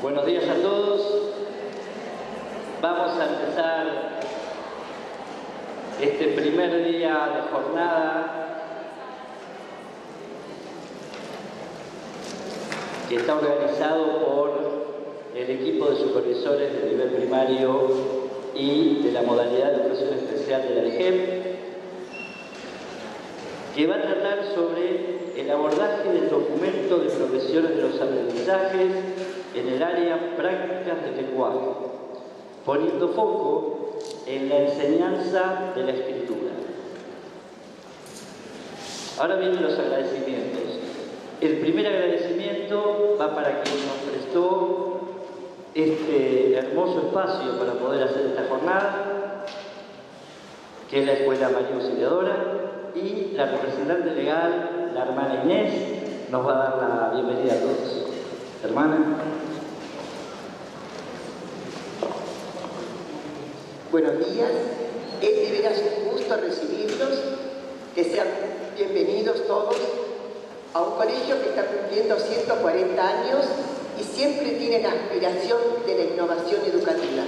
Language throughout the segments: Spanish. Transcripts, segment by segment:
Buenos días a todos. Vamos a empezar este primer día de jornada que está organizado por el equipo de supervisores de nivel primario y de la modalidad de educación especial de la ALEGEM, que va a tratar sobre el abordaje del documento de progresiones de los aprendizajes en el área prácticas del lenguaje, poniendo foco en la enseñanza de la escritura. Ahora vienen los agradecimientos. El primer agradecimiento va para quien nos prestó este hermoso espacio para poder hacer esta jornada, que es la Escuela María Auxiliadora, y la representante legal, la hermana Inés, nos va a dar la bienvenida a todos. Hermana. Buenos días, es de veras un gusto recibirlos, que sean bienvenidos todos a un colegio que está cumpliendo 140 años y siempre tiene la aspiración de la innovación educativa.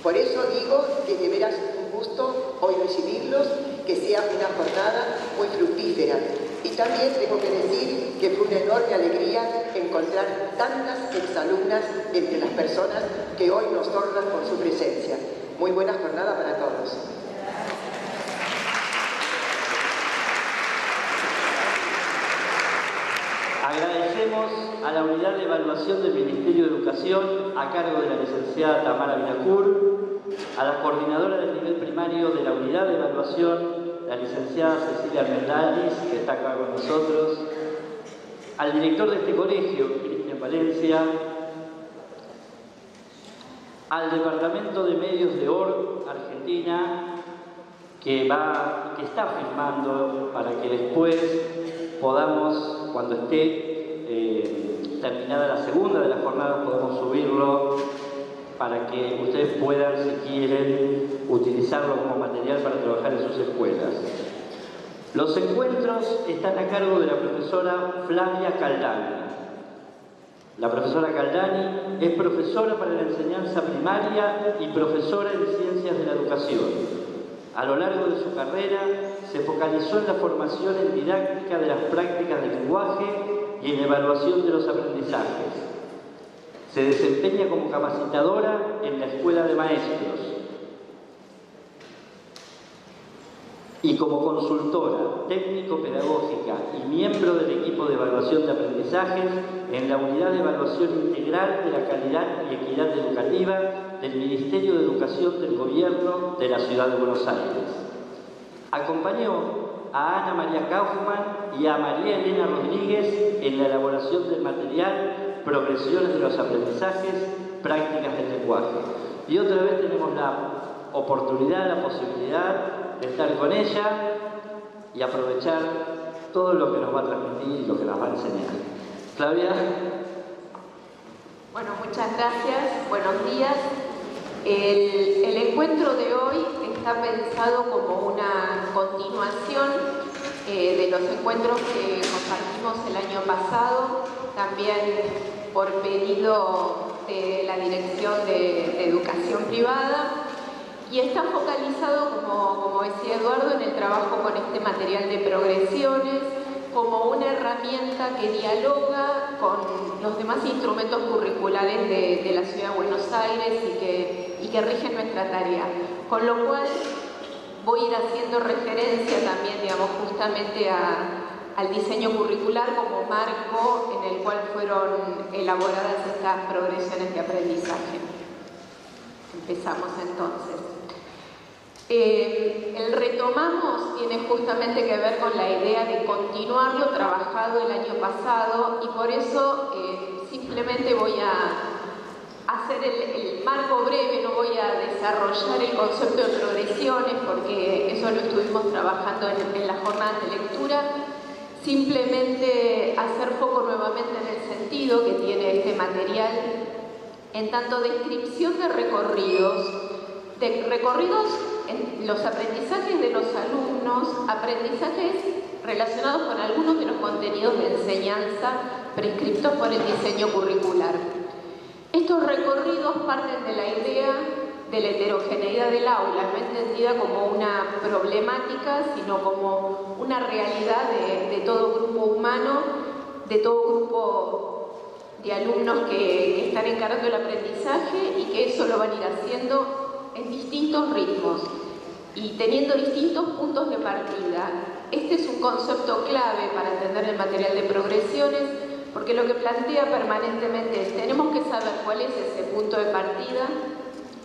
Por eso digo que de veras un gusto hoy recibirlos, que sea una jornada muy fructífera. Y también tengo que decir que fue una enorme alegría encontrar tantas exalumnas entre las personas que hoy nos honran con su presencia. Muy buena jornada para todos. Agradecemos a la Unidad de Evaluación del Ministerio de Educación a cargo de la licenciada Tamara Vinacur, a la coordinadora del nivel primario de la Unidad de Evaluación, la licenciada Cecilia Armendalis, que está acá con nosotros, al director de este colegio, Cristian Valencia, al Departamento de Medios de ORG Argentina, que está filmando para que después podamos, cuando esté terminada la segunda de las jornadas, podamos subirlo para que ustedes puedan, si quieren, utilizarlo como material para trabajar en sus escuelas. Los encuentros están a cargo de la profesora Flavia Caldani. La profesora Caldani es profesora para la enseñanza primaria y profesora en ciencias de la educación. A lo largo de su carrera se focalizó en la formación en didáctica de las prácticas del lenguaje y en evaluación de los aprendizajes. Se desempeña como capacitadora en la Escuela de Maestros y como consultora técnico-pedagógica y miembro del equipo de evaluación de aprendizajes en la Unidad de Evaluación Integral de la Calidad y Equidad Educativa del Ministerio de Educación del Gobierno de la Ciudad de Buenos Aires. Acompañó a Ana María Kaufmann y a María Elena Rodríguez en la elaboración del material Progresiones de los Aprendizajes, Prácticas del Lenguaje. Y otra vez tenemos la oportunidad, la posibilidad de estar con ella y aprovechar todo lo que nos va a transmitir y lo que nos va a enseñar. Flavia. Bueno, muchas gracias, buenos días. El encuentro de hoy está pensado como una continuación de los encuentros que compartimos el año pasado, también por pedido de la Dirección de Educación Privada, y está focalizado, como decía Eduardo, en el trabajo con este material de progresiones como una herramienta que dialoga con los demás instrumentos curriculares de la Ciudad de Buenos Aires y que rigen nuestra tarea. Con lo cual voy a ir haciendo referencia también, digamos, justamente al diseño curricular como marco en el cual fueron elaboradas estas progresiones de aprendizaje. Empezamos entonces. El retomamos tiene justamente que ver con la idea de continuar lo trabajado el año pasado, y por eso simplemente voy a hacer el marco breve, no voy a desarrollar el concepto de progresiones porque eso lo estuvimos trabajando en las jornadas de lectura. Simplemente hacer foco nuevamente en el sentido que tiene este material, en tanto descripción de recorridos en los aprendizajes de los alumnos, aprendizajes relacionados con algunos de los contenidos de enseñanza prescriptos por el diseño curricular. Estos recorridos parten de la idea de la heterogeneidad del aula, no entendida como una problemática, sino como una realidad de todo grupo humano, de todo grupo de alumnos que están encarando el aprendizaje y que eso lo van a ir haciendo en distintos ritmos y teniendo distintos puntos de partida. Este es un concepto clave para entender el material de progresiones, porque lo que plantea permanentemente es: tenemos que saber cuál es ese punto de partida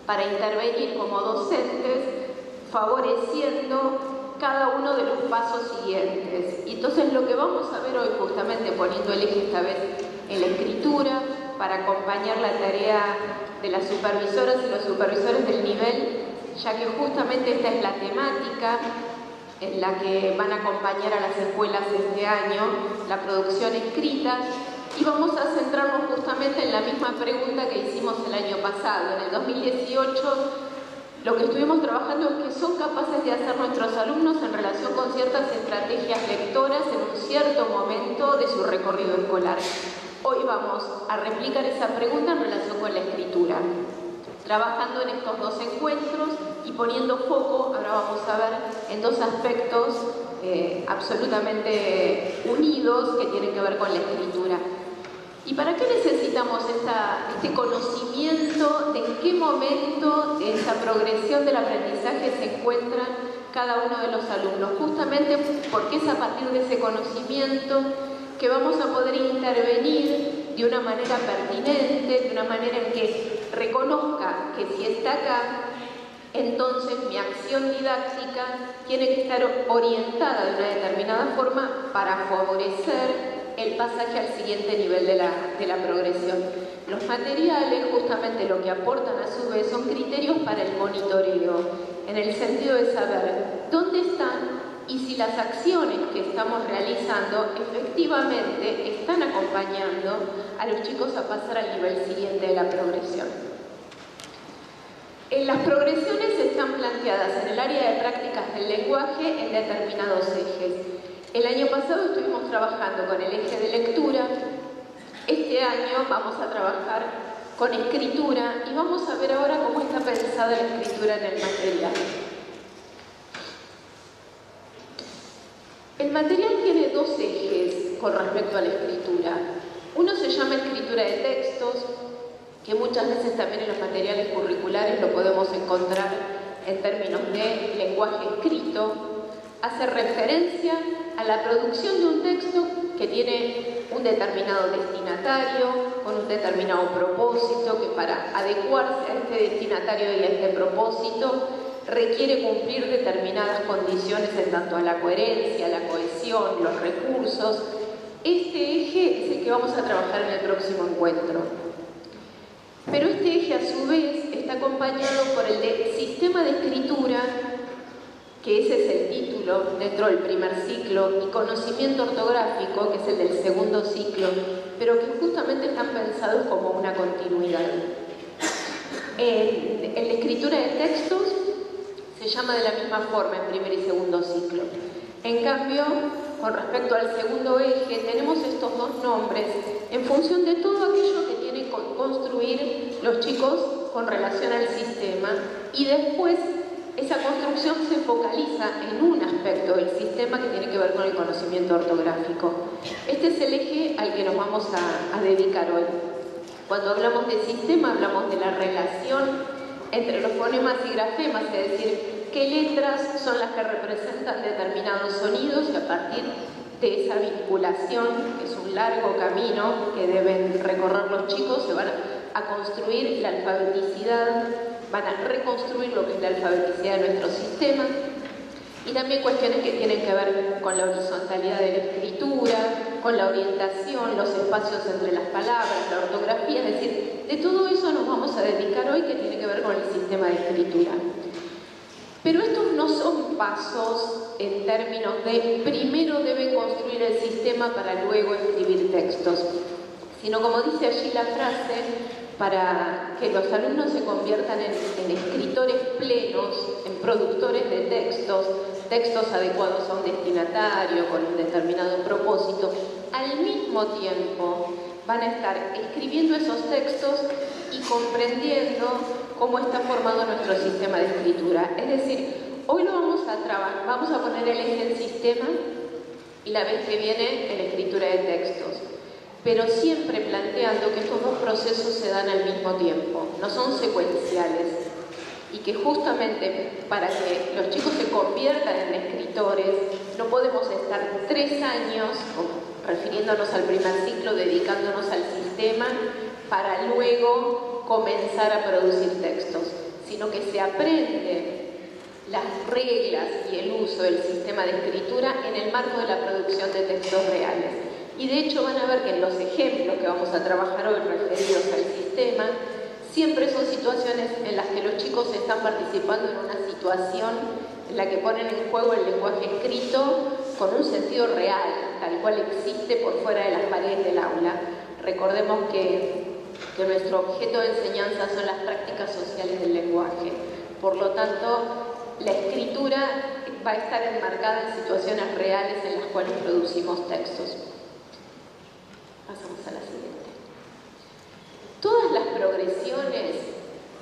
para intervenir como docentes, favoreciendo cada uno de los pasos siguientes. Y entonces lo que vamos a ver hoy, justamente poniendo el eje esta vez en la escritura, para acompañar la tarea de las supervisoras y los supervisores del nivel, ya que justamente esta es la temática en la que van a acompañar a las escuelas este año, la producción escrita, y vamos a centrarnos justamente en la misma pregunta que hicimos el año pasado. En el 2018 lo que estuvimos trabajando es qué son capaces de hacer nuestros alumnos en relación con ciertas estrategias lectoras en un cierto momento de su recorrido escolar. Hoy vamos a replicar esa pregunta en relación con la escritura, trabajando en estos dos encuentros y poniendo foco, ahora vamos a ver, en dos aspectos absolutamente unidos que tienen que ver con la escritura. ¿Y para qué necesitamos este conocimiento de en qué momento de esa progresión del aprendizaje se encuentran cada uno de los alumnos? Justamente porque es a partir de ese conocimiento que vamos a poder intervenir de una manera pertinente, de una manera en que reconozca que si está acá, entonces mi acción didáctica tiene que estar orientada de una determinada forma para favorecer el pasaje al siguiente nivel de la progresión. Los materiales, justamente lo que aportan a su vez, son criterios para el monitoreo, en el sentido de saber dónde están y si las acciones que estamos realizando efectivamente están acompañando a los chicos a pasar al nivel siguiente de la progresión. Las progresiones están planteadas en el área de prácticas del lenguaje en determinados ejes. El año pasado estuvimos trabajando con el eje de lectura. Este año vamos a trabajar con escritura y vamos a ver ahora cómo está pensada la escritura en el material. El material tiene dos ejes con respecto a la escritura. Uno se llama escritura de textos, que muchas veces también en los materiales curriculares lo podemos encontrar en términos de lenguaje escrito. Hace referencia a la producción de un texto que tiene un determinado destinatario, con un determinado propósito, que para adecuarse a este destinatario y a este propósito requiere cumplir determinadas condiciones en tanto a la coherencia, la cohesión, los recursos. Este eje es el que vamos a trabajar en el próximo encuentro. Pero este eje a su vez está acompañado por el de sistema de escritura, que ese es el título dentro del primer ciclo, y conocimiento ortográfico, que es el del segundo ciclo, pero que justamente están pensados como una continuidad. En la escritura de textos se llama de la misma forma en primer y segundo ciclo. En cambio, con respecto al segundo eje, tenemos estos dos nombres en función de todo aquello que tienen que construir los chicos con relación al sistema, y después esa construcción se focaliza en un aspecto del sistema que tiene que ver con el conocimiento ortográfico. Este es el eje al que nos vamos a dedicar hoy. Cuando hablamos de sistema, hablamos de la relación entre los fonemas y grafemas, es decir, qué letras son las que representan determinados sonidos, y a partir de esa vinculación, que es un largo camino que deben recorrer los chicos, se van a construir la alfabeticidad, van a reconstruir lo que es la alfabeticidad de nuestro sistema, y también cuestiones que tienen que ver con la horizontalidad de la escritura, con la orientación, los espacios entre las palabras, la ortografía, es decir, de todo eso nos vamos a dedicar hoy, que tiene que ver con el sistema de escritura. Pero estos no son pasos en términos de primero deben construir el sistema para luego escribir textos, sino, como dice allí la frase, para que los alumnos se conviertan en escritores plenos, en productores de textos adecuados a un destinatario, con un determinado propósito, al mismo tiempo van a estar escribiendo esos textos y comprendiendo cómo está formado nuestro sistema de escritura. Es decir, hoy lo vamos a trabajar, vamos a poner el eje en sistema y la vez que viene en escritura de textos, pero siempre planteando que estos dos procesos se dan al mismo tiempo, no son secuenciales, y que justamente para que los chicos se conviertan en escritores no podemos estar 3 años, refiriéndonos al primer ciclo, dedicándonos al sistema para luego comenzar a producir textos, sino que se aprende las reglas y el uso del sistema de escritura en el marco de la producción de textos reales. Y de hecho van a ver que en los ejemplos que vamos a trabajar hoy referidos al sistema, siempre son situaciones en las que los chicos están participando en una situación en la que ponen en juego el lenguaje escrito con un sentido real, tal cual existe por fuera de las paredes del aula. Recordemos que nuestro objeto de enseñanza son las prácticas sociales del lenguaje. Por lo tanto, la escritura va a estar enmarcada en situaciones reales en las cuales producimos textos. Pasamos a la siguiente. Todas las progresiones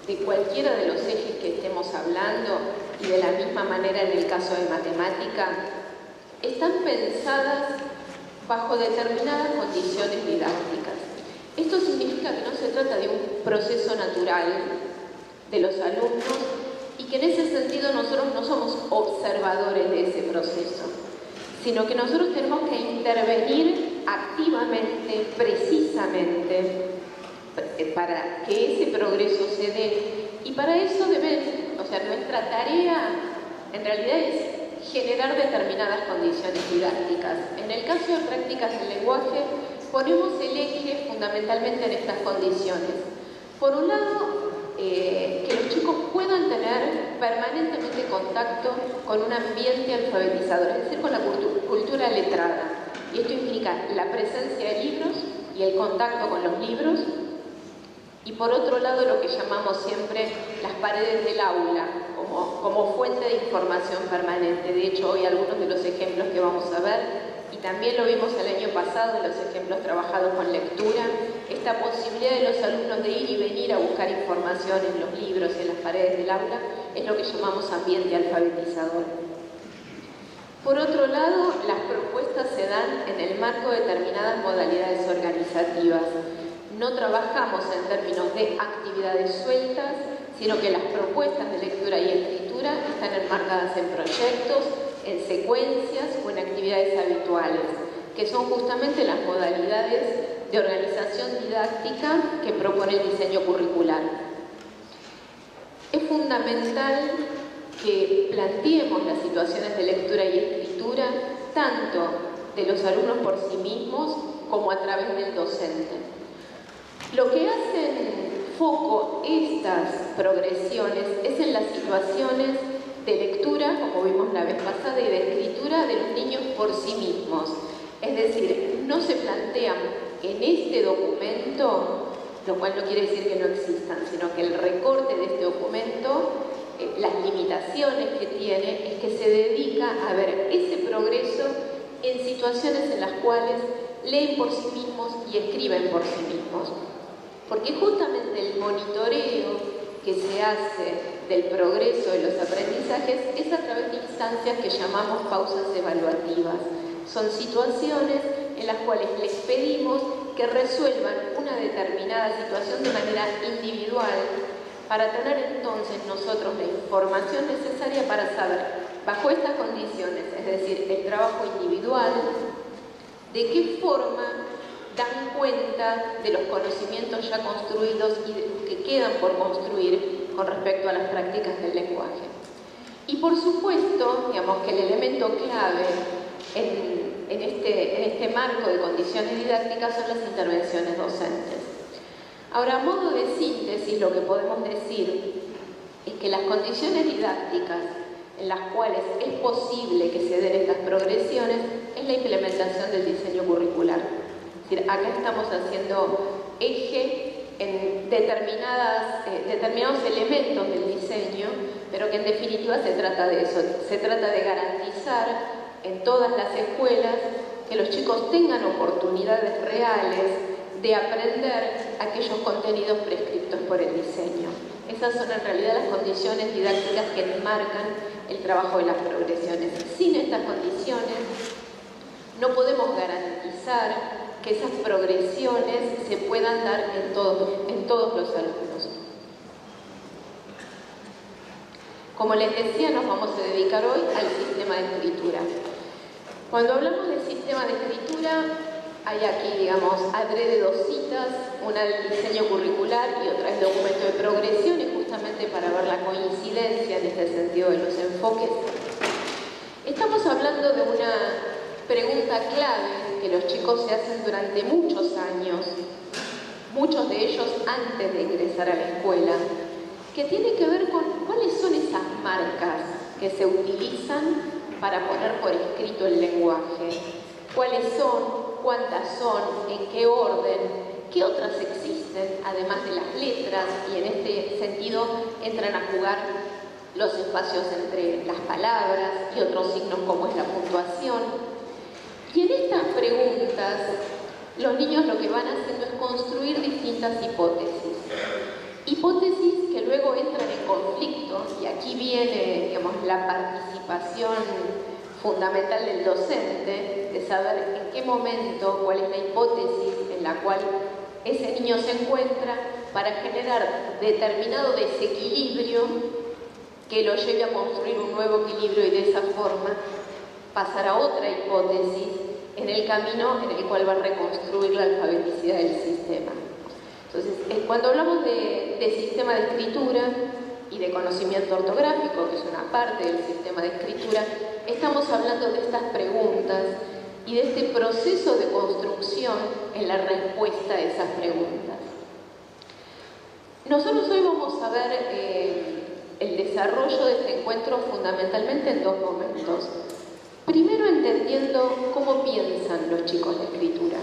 de cualquiera de los ejes que estemos hablando, y de la misma manera en el caso de matemática, están pensadas bajo determinadas condiciones didácticas. Esto significa que no se trata de un proceso natural de los alumnos y que en ese sentido nosotros no somos observadores de ese proceso, sino que nosotros tenemos que intervenir activamente, precisamente, para que ese progreso se dé. Y para eso nuestra tarea en realidad es generar determinadas condiciones didácticas. En el caso de prácticas del lenguaje, ponemos el eje fundamentalmente en estas condiciones. Por un lado, que los chicos puedan tener permanentemente contacto con un ambiente alfabetizador, es decir, con la cultura letrada. Y esto implica la presencia de libros y el contacto con los libros. Y por otro lado, lo que llamamos siempre las paredes del aula, como fuente de información permanente. De hecho, hoy algunos de los ejemplos que vamos a ver, y también lo vimos el año pasado en los ejemplos trabajados con lectura, esta posibilidad de los alumnos de ir y venir a buscar información en los libros y en las paredes del aula, es lo que llamamos ambiente alfabetizador. Por otro lado, las propuestas se dan en el marco de determinadas modalidades organizativas. No trabajamos en términos de actividades sueltas, sino que las propuestas de lectura y escritura están enmarcadas en proyectos, en secuencias o en actividades habituales, que son justamente las modalidades de organización didáctica que propone el diseño curricular. Es fundamental que planteemos las situaciones de lectura y escritura tanto de los alumnos por sí mismos como a través del docente. Lo que hacen foco estas progresiones es en las situaciones de lectura, como vimos la vez pasada, y de escritura de los niños por sí mismos. Es decir, no se plantean en este documento, lo cual no quiere decir que no existan, sino que el recorte de este documento, las limitaciones que tiene, es que se dedica a ver ese progreso en situaciones en las cuales leen por sí mismos y escriben por sí mismos. Porque justamente el monitoreo que se hace del progreso de los aprendizajes es a través de instancias que llamamos pausas evaluativas. Son situaciones en las cuales les pedimos que resuelvan una determinada situación de manera individual para tener entonces nosotros la información necesaria para saber, bajo estas condiciones, es decir, el trabajo individual, de qué forma dan cuenta de los conocimientos ya construidos y que quedan por construir con respecto a las prácticas del lenguaje. Y por supuesto, digamos que el elemento clave en este marco de condiciones didácticas son las intervenciones docentes. Ahora, a modo de síntesis, lo que podemos decir es que las condiciones didácticas en las cuales es posible que se den estas progresiones es la implementación del diseño curricular. Es decir, acá estamos haciendo eje en determinados elementos del diseño, pero que en definitiva se trata de eso. Se trata de garantizar en todas las escuelas que los chicos tengan oportunidades reales de aprender aquellos contenidos prescriptos por el diseño. Esas son en realidad las condiciones didácticas que marcan el trabajo de las progresiones. Sin estas condiciones no podemos garantizar que esas progresiones se puedan dar en todos los alumnos. Como les decía, nos vamos a dedicar hoy al sistema de escritura. Cuando hablamos del sistema de escritura, hay aquí, digamos, adrede dos citas, una del diseño curricular y otra del documento de progresiones, justamente para ver la coincidencia en este sentido de los enfoques. Estamos hablando de una pregunta clave que los chicos se hacen durante muchos años, muchos de ellos antes de ingresar a la escuela, que tiene que ver con cuáles son esas marcas que se utilizan para poner por escrito el lenguaje, cuáles son, cuántas son, en qué orden, qué otras existen, además de las letras, y en este sentido entran a jugar los espacios entre las palabras y otros signos como es la puntuación. Y en estas preguntas, los niños lo que van haciendo es construir distintas hipótesis. Hipótesis que luego entran en conflicto, y aquí viene, digamos, la participación fundamental del docente, de saber en qué momento, cuál es la hipótesis en la cual ese niño se encuentra para generar determinado desequilibrio que lo lleve a construir un nuevo equilibrio y de esa forma pasar a otra hipótesis en el camino en el cual va a reconstruir la alfabeticidad del sistema. Entonces, cuando hablamos de sistema de escritura y de conocimiento ortográfico, que es una parte del sistema de escritura, estamos hablando de estas preguntas y de este proceso de construcción en la respuesta a esas preguntas. Nosotros hoy vamos a ver el desarrollo de este encuentro fundamentalmente en dos momentos. Primero, entendiendo cómo piensan los chicos la escritura.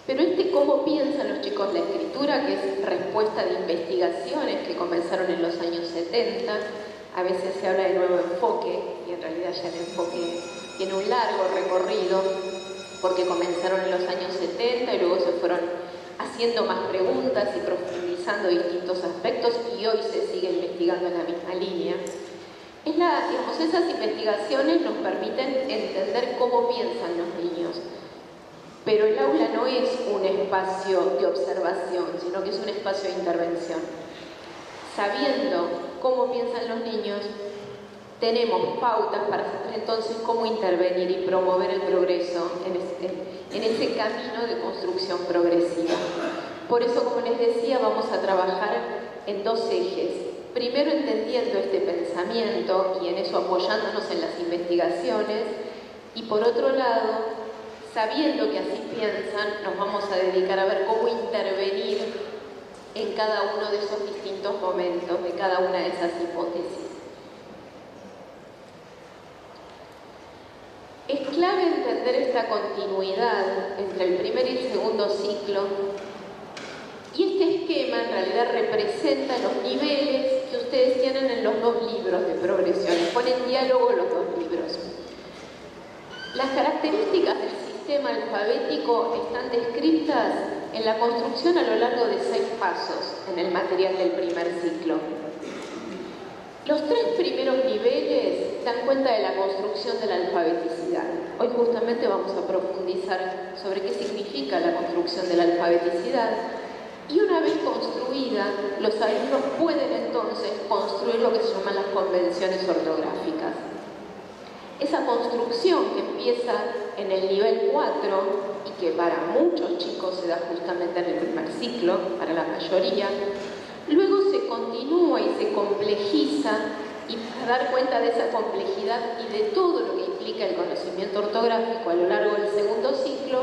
Pero cómo piensan los chicos la escritura, que es respuesta de investigaciones que comenzaron en los años 70, a veces se habla de nuevo enfoque, y en realidad ya el enfoque tiene un largo recorrido, porque comenzaron en los años 70 y luego se fueron haciendo más preguntas y profundizando distintos aspectos, y hoy se sigue investigando en la misma línea. Esas investigaciones nos permiten entender cómo piensan los niños. Pero el aula no es un espacio de observación, sino que es un espacio de intervención. Sabiendo cómo piensan los niños, tenemos pautas para saber entonces cómo intervenir y promover el progreso en ese camino de construcción progresiva. Por eso, como les decía, vamos a trabajar en dos ejes. Primero, entendiendo este pensamiento y en eso apoyándonos en las investigaciones, y por otro lado, sabiendo que así piensan, nos vamos a dedicar a ver cómo intervenir en cada uno de esos distintos momentos, de cada una de esas hipótesis. Es clave entender esta continuidad entre el primer y el segundo ciclo, y este esquema en realidad representa los niveles que ustedes tienen en los dos libros de progresiones. Ponen en diálogo los dos libros. Las características del sistema alfabético están descritas en la construcción a lo largo de 6 pasos en el material del primer ciclo. Los 3 primeros niveles dan cuenta de la construcción de la alfabeticidad. Hoy justamente vamos a profundizar sobre qué significa la construcción de la alfabeticidad, y una vez construida, los alumnos pueden entonces construir lo que se llaman las convenciones ortográficas. Esa construcción que empieza en el nivel 4 y que para muchos chicos se da justamente en el primer ciclo, para la mayoría, luego se continúa y se complejiza, y para dar cuenta de esa complejidad y de todo lo que implica el conocimiento ortográfico a lo largo del segundo ciclo,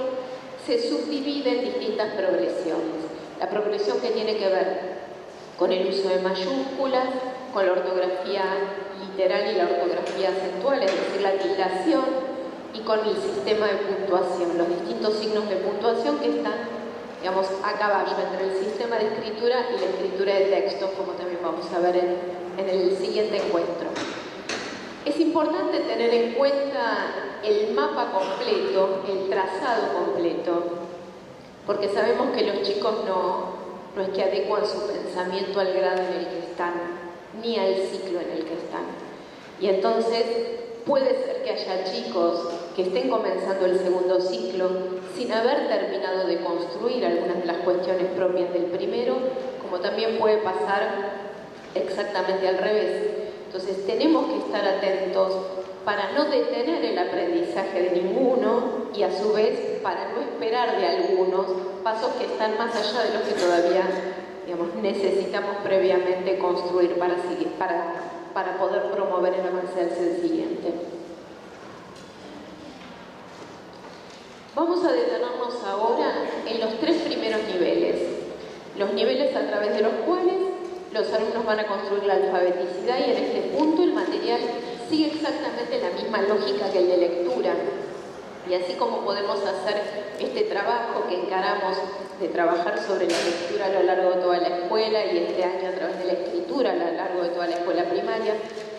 se subdivide en distintas progresiones. La progresión que tiene que ver con el uso de mayúsculas, con la ortografía literal y la ortografía acentual, es decir, la tildación, y con el sistema de puntuación, los distintos signos de puntuación que están, digamos, a caballo entre el sistema de escritura y la escritura de texto, como también vamos a ver en el siguiente encuentro. Es importante tener en cuenta el mapa completo, el trazado completo, porque sabemos que los chicos no es que adecuan su pensamiento al grado en el que están, ni al ciclo en el que están. Y entonces puede ser que haya chicos que estén comenzando el segundo ciclo sin haber terminado de construir algunas de las cuestiones propias del primero, como también puede pasar exactamente al revés. Entonces tenemos que estar atentos para no detener el aprendizaje de ninguno y a su vez para no esperar de algunos pasos que están más allá de los que todavía, digamos, necesitamos previamente construir para poder promover el avance hacia el siguiente. Vamos a detenernos ahora en los 3 primeros niveles, los niveles a través de los cuales los alumnos van a construir la alfabeticidad, y en este punto el material sigue exactamente la misma lógica que el de lectura. Y así como podemos hacer este trabajo que encaramos de trabajar sobre la lectura a lo largo de toda la escuela, y este año a través de la escritura a lo largo de toda la escuela primaria,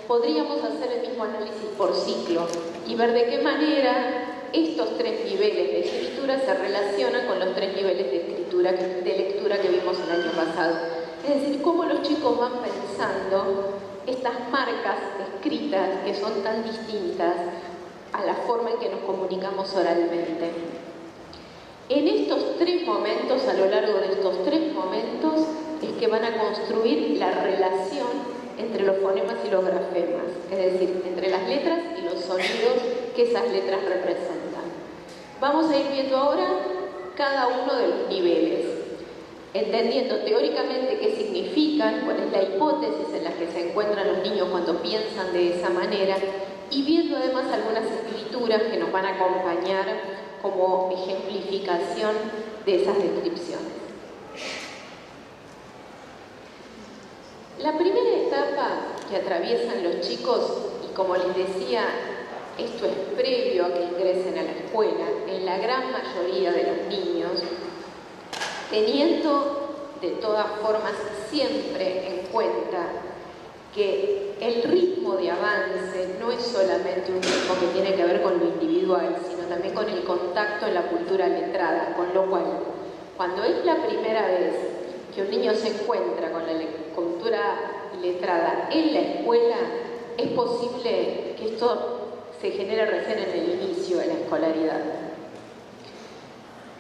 podríamos hacer el mismo análisis por ciclo y ver de qué manera estos 3 niveles de escritura se relacionan con los 3 niveles de lectura que vimos el año pasado. Es decir, cómo los chicos van pensando estas marcas escritas que son tan distintas a la forma en que nos comunicamos oralmente. En estos 3 momentos, a lo largo de estos 3 momentos, es que van a construir la relación entre los fonemas y los grafemas, es decir, entre las letras y los sonidos que esas letras representan. Vamos a ir viendo ahora cada uno de los niveles, entendiendo teóricamente qué significan, cuál es la hipótesis en la que se encuentran los niños cuando piensan de esa manera, y viendo además algunas escrituras que nos van a acompañar como ejemplificación de esas descripciones. La primera etapa que atraviesan los chicos, y como les decía, esto es previo a que ingresen a la escuela, en la gran mayoría de los niños, teniendo de todas formas siempre en cuenta que el ritmo de avance no es solamente un ritmo que tiene que ver con lo individual, sino también con el contacto en la cultura letrada, con lo cual, cuando es la primera vez que un niño se encuentra con la cultura letrada en la escuela, es posible que esto se genere recién en el inicio de la escolaridad.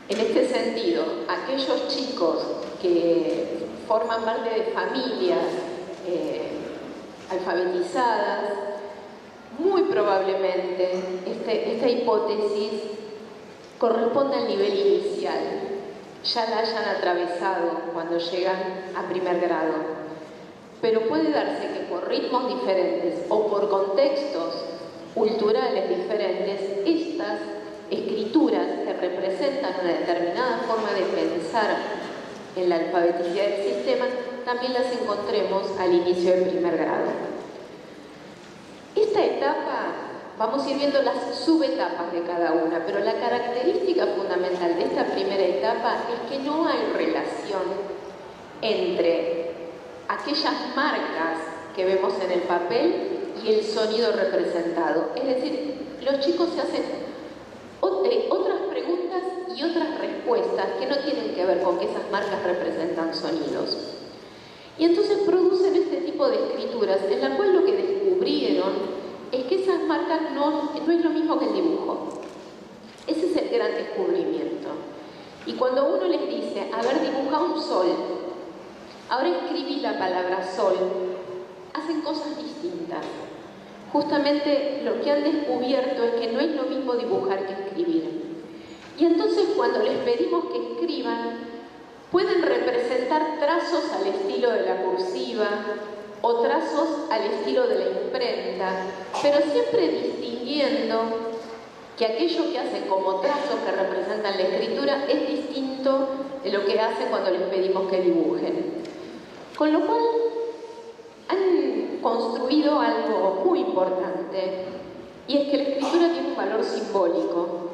En este sentido, aquellos chicos que forman parte de familias alfabetizadas, muy probablemente esta hipótesis corresponde al nivel inicial, ya la hayan atravesado cuando llegan a primer grado. Pero puede darse que por ritmos diferentes o por contextos culturales diferentes, estas escrituras que representan una determinada forma de pensar en la alfabeticidad del sistema, también las encontremos al inicio del primer grado. Esta etapa, vamos a ir viendo las subetapas de cada una, pero la característica fundamental de esta primera etapa es que no hay relación entre aquellas marcas que vemos en el papel y el sonido representado. Es decir, los chicos se hacen otras preguntas y otras respuestas que no tienen que ver con que esas marcas representan sonidos. Y entonces producen este tipo de escrituras en la cual lo que descubrieron es que esas marcas no es lo mismo que el dibujo. Ese es el gran descubrimiento. Y cuando uno les dice, a ver, dibuja un sol, ahora escribí la palabra sol, hacen cosas distintas. Justamente lo que han descubierto es que no es lo mismo dibujar que escribir. Y entonces cuando les pedimos que escriban, pueden representar trazos al estilo de la cursiva o trazos al estilo de la imprenta, pero siempre distinguiendo que aquello que hacen como trazos que representan la escritura es distinto de lo que hacen cuando les pedimos que dibujen. Con lo cual, han construido algo muy importante, y es que la escritura tiene un valor simbólico,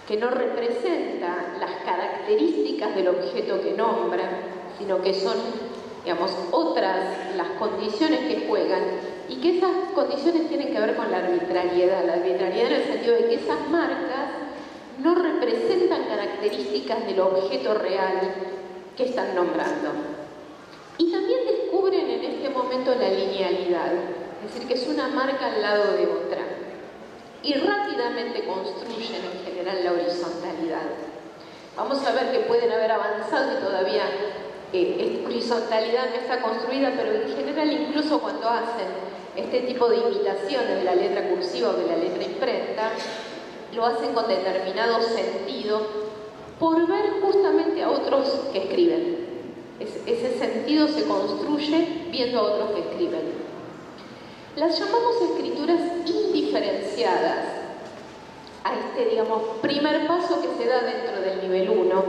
que no representa las características del objeto que nombra, sino que son, digamos, otras las condiciones que juegan, y que esas condiciones tienen que ver con la arbitrariedad en el sentido de que esas marcas no representan características del objeto real que están nombrando. Y también descubren en este momento la linealidad, es decir, que es una marca al lado de otra. Y rápidamente construyen en general la horizontalidad. Vamos a ver que pueden haber avanzado y todavía esta horizontalidad no está construida, pero en general incluso cuando hacen este tipo de imitaciones de la letra cursiva o de la letra imprenta, lo hacen con determinado sentido por ver justamente a otros que escriben. Ese sentido se construye viendo a otros que escriben. Las llamamos escrituras indiferenciadas a este, digamos, primer paso que se da dentro del nivel 1,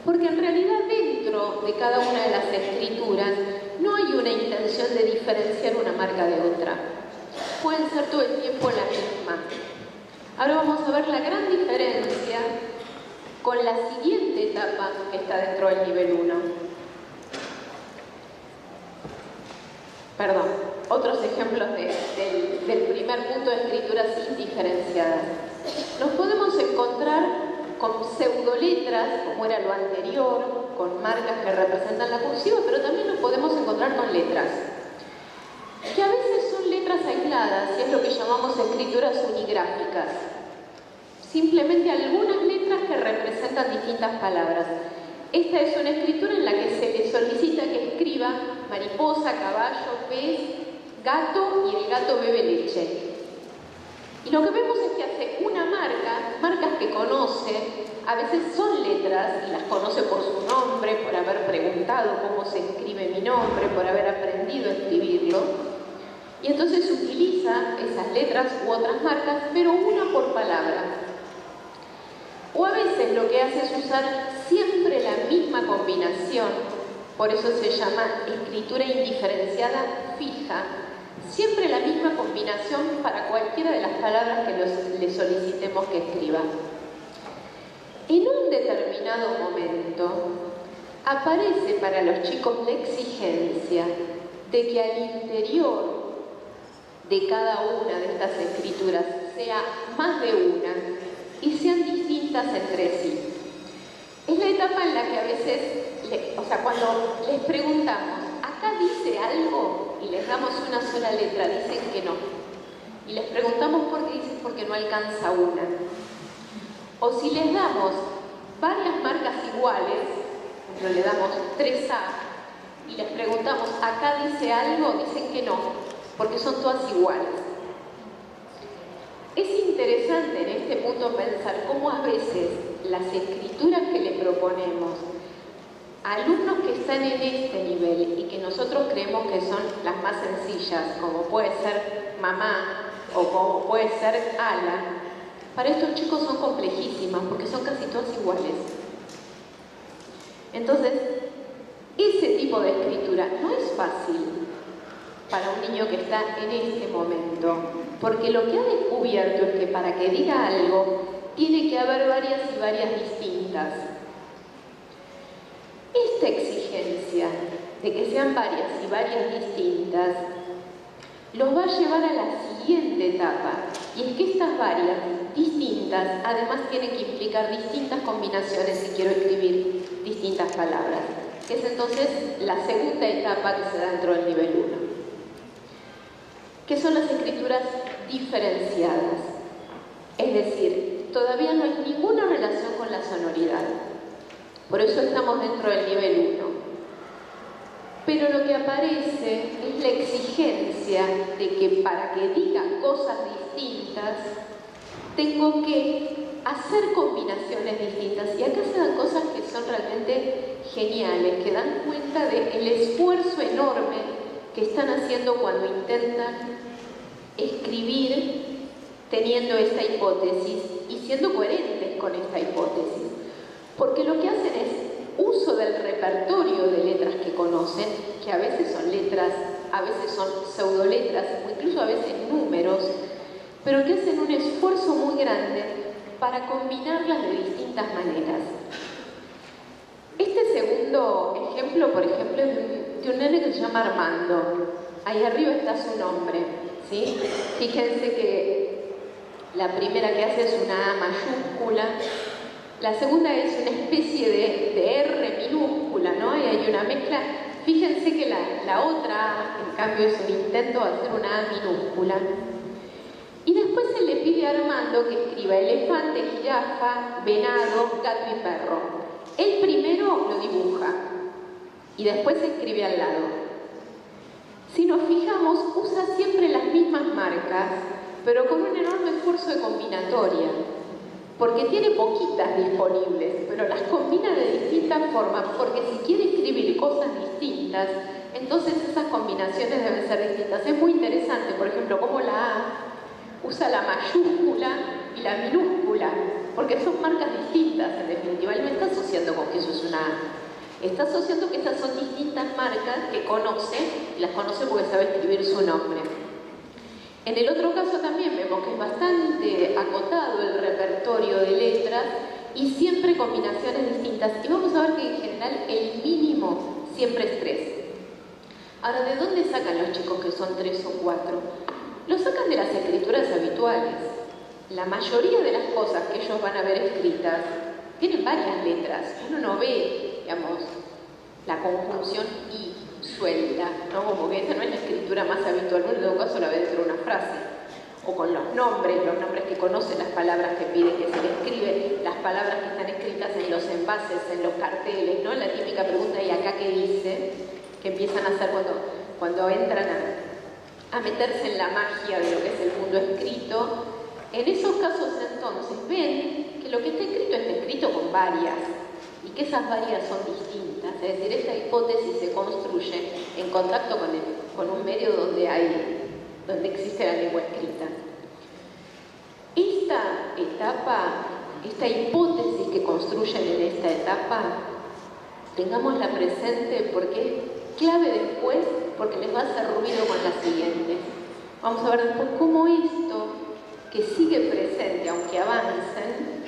porque en realidad dentro de cada una de las escrituras no hay una intención de diferenciar una marca de otra. Pueden ser todo el tiempo la misma. Ahora vamos a ver la gran diferencia con la siguiente etapa que está dentro del nivel 1. Perdón, otros ejemplos del primer punto de escrituras indiferenciadas. Nos podemos encontrar con pseudoletras, como era lo anterior, con marcas que representan la cursiva, pero también nos podemos encontrar con letras, que a veces son letras aisladas, y es lo que llamamos escrituras unigráficas. Simplemente algunas letras que representan distintas palabras. Esta es una escritura en la que se le solicita que escriba mariposa, caballo, pez, gato y el gato bebe leche. Y lo que vemos es que hace una marca, marcas que conoce, a veces son letras y las conoce por su nombre, por haber preguntado cómo se escribe mi nombre, por haber aprendido a escribirlo. Y entonces utiliza esas letras u otras marcas, pero una por palabra. O a veces lo que hace es usar siempre la misma combinación, por eso se llama escritura indiferenciada fija, siempre la misma combinación para cualquiera de las palabras que le solicitemos que escriba. En un determinado momento aparece para los chicos la exigencia de que al interior de cada una de estas escrituras sea más de una y sean distintas entre sí. Es la etapa en la que a veces, cuando les preguntamos, ¿acá dice algo? Y les damos una sola letra, dicen que no. Y les preguntamos por qué, dicen porque no alcanza una. O si les damos varias marcas iguales, pero le damos 3A, y les preguntamos, ¿acá dice algo? Dicen que no, porque son todas iguales. Es interesante en este punto pensar cómo a veces las escrituras que le proponemos a alumnos que están en este nivel y que nosotros creemos que son las más sencillas, como puede ser mamá o como puede ser Ala, para estos chicos son complejísimas porque son casi todas iguales. Entonces, ese tipo de escritura no es fácil para un niño que está en este momento, porque lo que ha descubierto es que para que diga algo tiene que haber varias y varias distintas. Esta exigencia de que sean varias y varias distintas los va a llevar a la siguiente etapa, y es que estas varias distintas además tienen que implicar distintas combinaciones si quiero escribir distintas palabras, que es entonces la segunda etapa que se da dentro del nivel 1, que son las escrituras diferenciadas. Es decir, todavía no hay ninguna relación con la sonoridad. Por eso estamos dentro del nivel 1. Pero lo que aparece es la exigencia de que para que diga cosas distintas, tengo que hacer combinaciones distintas. Y acá se dan cosas que son realmente geniales, que dan cuenta del esfuerzo enorme que están haciendo cuando intentan escribir teniendo esta hipótesis y siendo coherentes con esta hipótesis. Porque lo que hacen es uso del repertorio de letras que conocen, que a veces son letras, a veces son pseudoletras, o incluso a veces números, pero que hacen un esfuerzo muy grande para combinarlas de distintas maneras. Este segundo ejemplo, por ejemplo, es de un nene que se llama Armando. Ahí arriba está su nombre, ¿sí? Fíjense que La primera que hace es una A mayúscula. La segunda es una especie de R minúscula, ¿no? Y hay una mezcla. Fíjense que la otra A, en cambio, es un intento de hacer una A minúscula. Y después se le pide a Armando que escriba elefante, jirafa, venado, gato y perro. Él primero lo dibuja y después escribe al lado. Si nos fijamos, usa siempre las mismas marcas, pero con un enorme esfuerzo de combinatoria, porque tiene poquitas disponibles, pero las combina de distintas formas, porque si quiere escribir cosas distintas, entonces esas combinaciones deben ser distintas. Es muy interesante, por ejemplo, cómo la A usa la mayúscula y la minúscula, porque son marcas distintas, en definitiva. Él me está asociando con que eso es una A. Está asociando que esas son distintas marcas que conoce, y las conoce porque sabe escribir su nombre. En el otro caso también vemos que es bastante acotado el repertorio de letras y siempre combinaciones distintas. Y vamos a ver que en general el mínimo siempre es 3. Ahora, ¿de dónde sacan los chicos que son 3 o 4? Lo sacan de las escrituras habituales. La mayoría de las cosas que ellos van a ver escritas tienen varias letras. Uno no ve, digamos, la conjunción y suelta, ¿no? Como que esa no es la escritura más habitual. En todo caso la ve dentro de una frase. O con los nombres que conocen, las palabras que piden que se le escribe, las palabras que están escritas en los envases, en los carteles, ¿no? La típica pregunta, ¿y acá qué dice? Que empiezan a hacer cuando entran a meterse en la magia de lo que es el mundo escrito. En esos casos entonces ven que lo que está escrito con varias y que esas varias son distintas, es decir, esta hipótesis se construye en contacto con un medio donde existe la lengua escrita. Esta etapa, esta hipótesis que construyen en esta etapa, tengámosla presente porque es clave después, porque les va a hacer ruido con las siguientes. Vamos a ver después cómo esto, que sigue presente aunque avancen,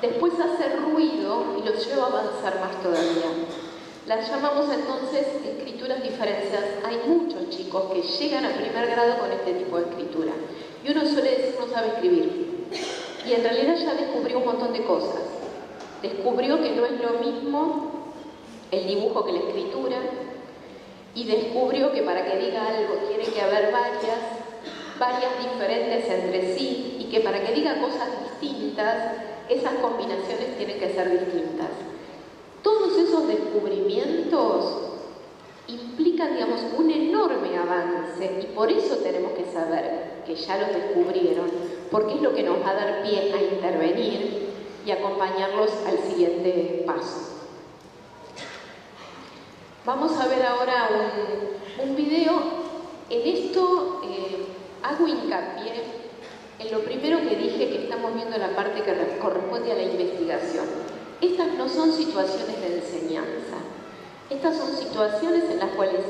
después hace ruido y los lleva a avanzar más todavía. Las llamamos entonces escrituras diferenciadas. Hay muchos chicos que llegan a primer grado con este tipo de escritura. Y uno suele decir no sabe escribir. Y en realidad ya descubrió un montón de cosas. Descubrió que no es lo mismo el dibujo que la escritura. Y descubrió que para que diga algo tiene que haber varias diferentes entre sí. Y que para que diga cosas distintas, esas combinaciones tienen que ser distintas. Todos esos descubrimientos implican, digamos, un enorme avance y por eso tenemos que saber que ya los descubrieron, porque es lo que nos va a dar pie a intervenir y acompañarlos al siguiente paso. Vamos a ver ahora un video. En esto hago hincapié en lo primero que dije, que estamos viendo la parte que corresponde a la investigación. Estas no son situaciones de enseñanza. Estas son situaciones en las cuales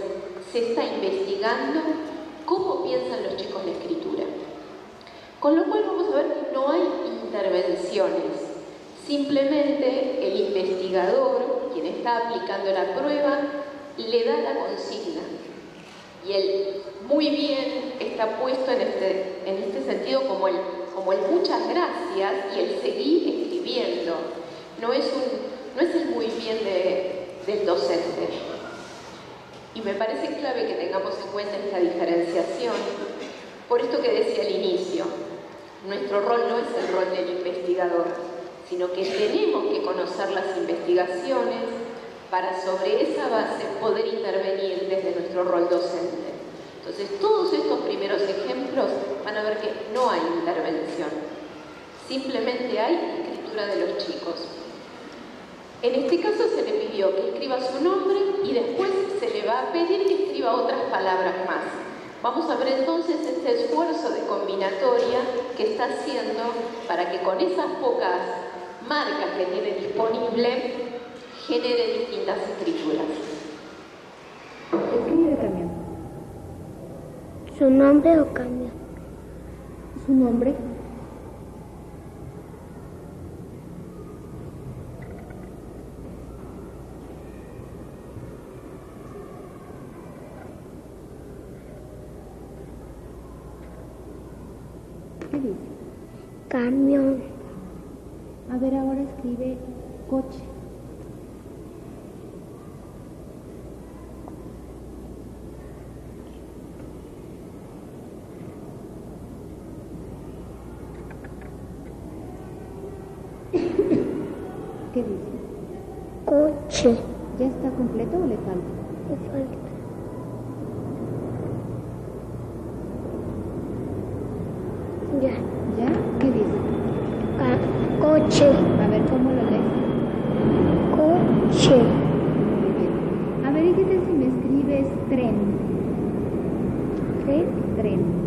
se está investigando cómo piensan los chicos la escritura. Con lo cual vamos a ver que no hay intervenciones. Simplemente el investigador, quien está aplicando la prueba, le da la consigna. Y él muy bien está puesto en este sentido como el muchas gracias y el seguir escribiendo. No es el muy bien del docente. Y me parece clave que tengamos en cuenta esta diferenciación, por esto que decía al inicio. Nuestro rol no es el rol del investigador, sino que tenemos que conocer las investigaciones para sobre esa base poder intervenir desde nuestro rol docente. Entonces, todos estos primeros ejemplos van a ver que no hay intervención. Simplemente hay escritura de los chicos. En este caso se le pidió que escriba su nombre y después se le va a pedir que escriba otras palabras más. Vamos a ver entonces este esfuerzo de combinatoria que está haciendo para que con esas pocas marcas que tiene disponible genere distintas escrituras. Escribe también. ¿Su nombre o cambia? ¿Su nombre? ¿Qué dice? Camión. A ver, ahora escribe coche. ¿Qué dice? Coche. ¿Ya está completo o le falta? Me falta. Ya. ¿Ya? ¿Qué dice? Coche. A ver, ¿cómo lo lees? Coche. Muy bien. A ver, ¿y qué tal si me escribes tren? ¿Tren? Tren.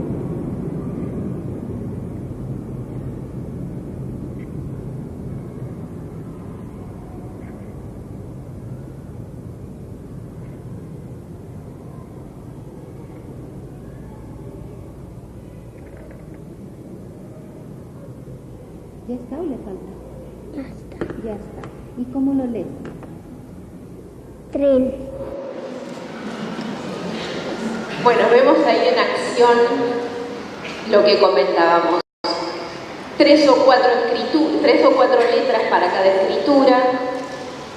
¿Ya está o le falta? Ya está. Ya está. ¿Y cómo lo lees? Tren. Bueno, vemos ahí en acción lo que comentábamos. 3 o 4 letras para cada escritura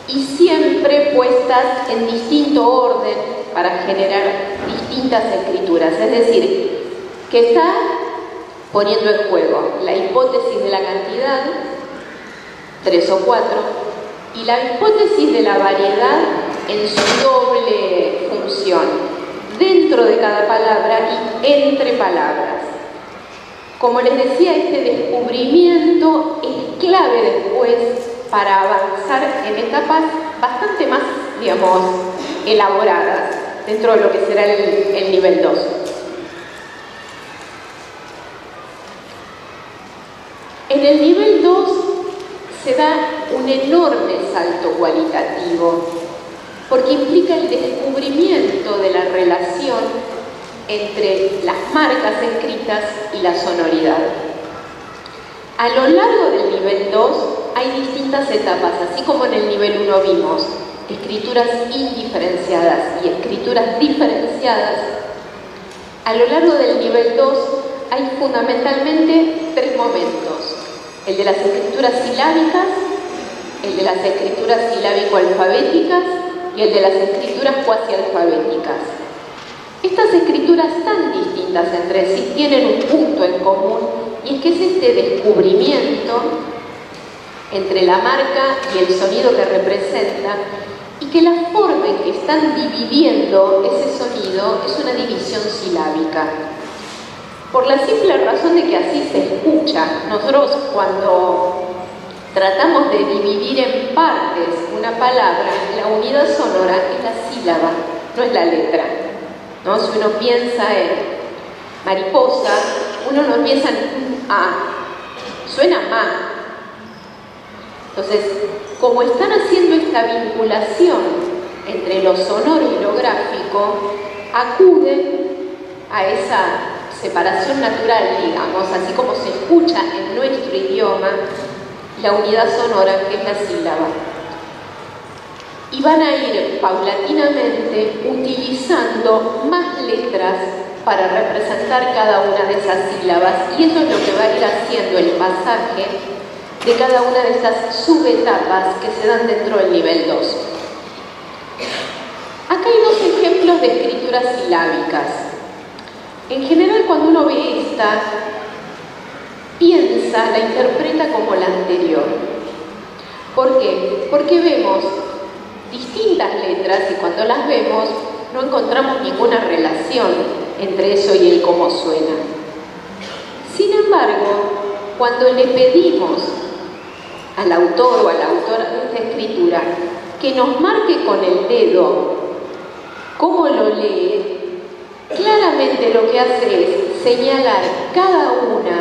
y siempre puestas en distinto orden para generar distintas escrituras. Es decir, que está poniendo en juego la hipótesis de la cantidad, 3 o 4, y la hipótesis de la variedad en su doble función, dentro de cada palabra y entre palabras. Como les decía, este descubrimiento es clave después para avanzar en etapas bastante más, digamos, elaboradas dentro de lo que será el nivel 2. En el nivel 2 se da un enorme salto cualitativo, porque implica el descubrimiento de la relación entre las marcas escritas y la sonoridad. A lo largo del nivel 2 hay distintas etapas, así como en el nivel 1 vimos escrituras indiferenciadas y escrituras diferenciadas. A lo largo del nivel 2 hay fundamentalmente 3 momentos: el de las escrituras silábicas, el de las escrituras silábico-alfabéticas y el de las escrituras cuasi-alfabéticas. Estas escrituras tan distintas entre sí tienen un punto en común, y es que es este descubrimiento entre la marca y el sonido que representa, y que la forma en que están dividiendo ese sonido es una división silábica. Por la simple razón de que así se escucha. Nosotros, cuando tratamos de dividir en partes una palabra, la unidad sonora es la sílaba, no es la letra, ¿no? Si uno piensa en mariposa, uno no piensa en A, suena ma. Entonces, como están haciendo esta vinculación entre lo sonoro y lo gráfico, acuden a esa separación natural, digamos, así como se escucha en nuestro idioma la unidad sonora, que es la sílaba. Y van a ir paulatinamente utilizando más letras para representar cada una de esas sílabas, y eso es lo que va a ir haciendo el pasaje de cada una de esas subetapas que se dan dentro del nivel 2. Acá hay 2 ejemplos de escrituras silábicas. En general, cuando uno ve esta, piensa, la interpreta como la anterior. ¿Por qué? Porque vemos distintas letras y cuando las vemos no encontramos ninguna relación entre eso y el cómo suena. Sin embargo, cuando le pedimos al autor o a la autora de esta escritura que nos marque con el dedo cómo lo lee, claramente lo que hace es señalar cada una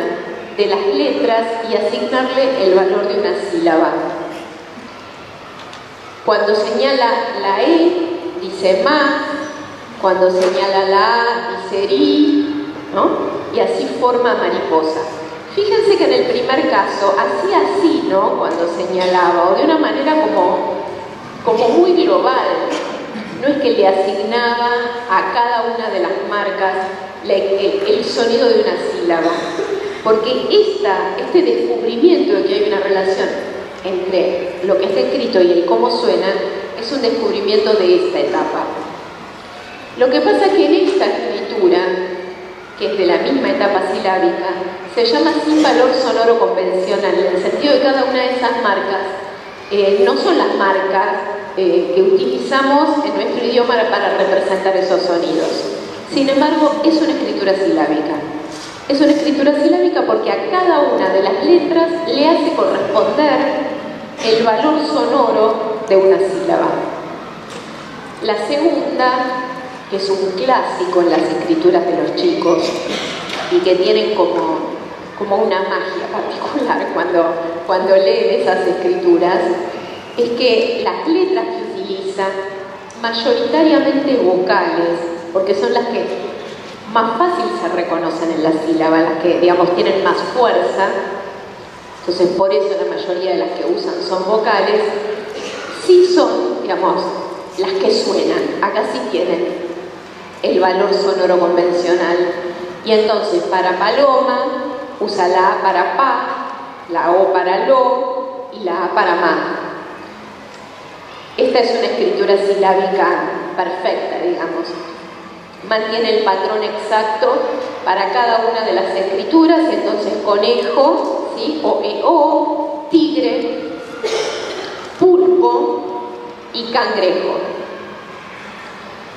de las letras y asignarle el valor de una sílaba. Cuando señala la E, dice ma; cuando señala la A, dice ri, ¿no? Y así forma mariposa. Fíjense que en el primer caso hacía así, ¿no? Cuando señalaba, o de una manera como muy global. No es que le asignaba a cada una de las marcas el sonido de una sílaba. porque este descubrimiento de que hay una relación entre lo que está escrito y el cómo suena es un descubrimiento de esta etapa. Lo que pasa es que en esta escritura, que es de la misma etapa silábica, se llama sin valor sonoro convencional, en el sentido de que cada una de esas marcas no son las marcas que utilizamos en nuestro idioma para representar esos sonidos. Sin embargo, es una escritura silábica. Es una escritura silábica porque a cada una de las letras le hace corresponder el valor sonoro de una sílaba. La segunda, que es un clásico en las escrituras de los chicos y que tienen como una magia particular cuando leen esas escrituras, es que las letras que utilizan, mayoritariamente vocales, porque son las que más fácil se reconocen en la sílaba, las que, digamos, tienen más fuerza, entonces por eso la mayoría de las que usan son vocales, sí son, digamos, las que suenan, acá sí tienen el valor sonoro convencional. Y entonces para paloma usa la A para pa, la O para lo y la A para ma. Esta es una escritura silábica perfecta, digamos. Mantiene el patrón exacto para cada una de las escrituras, y entonces conejo, ¿sí? O, tigre, pulpo y cangrejo.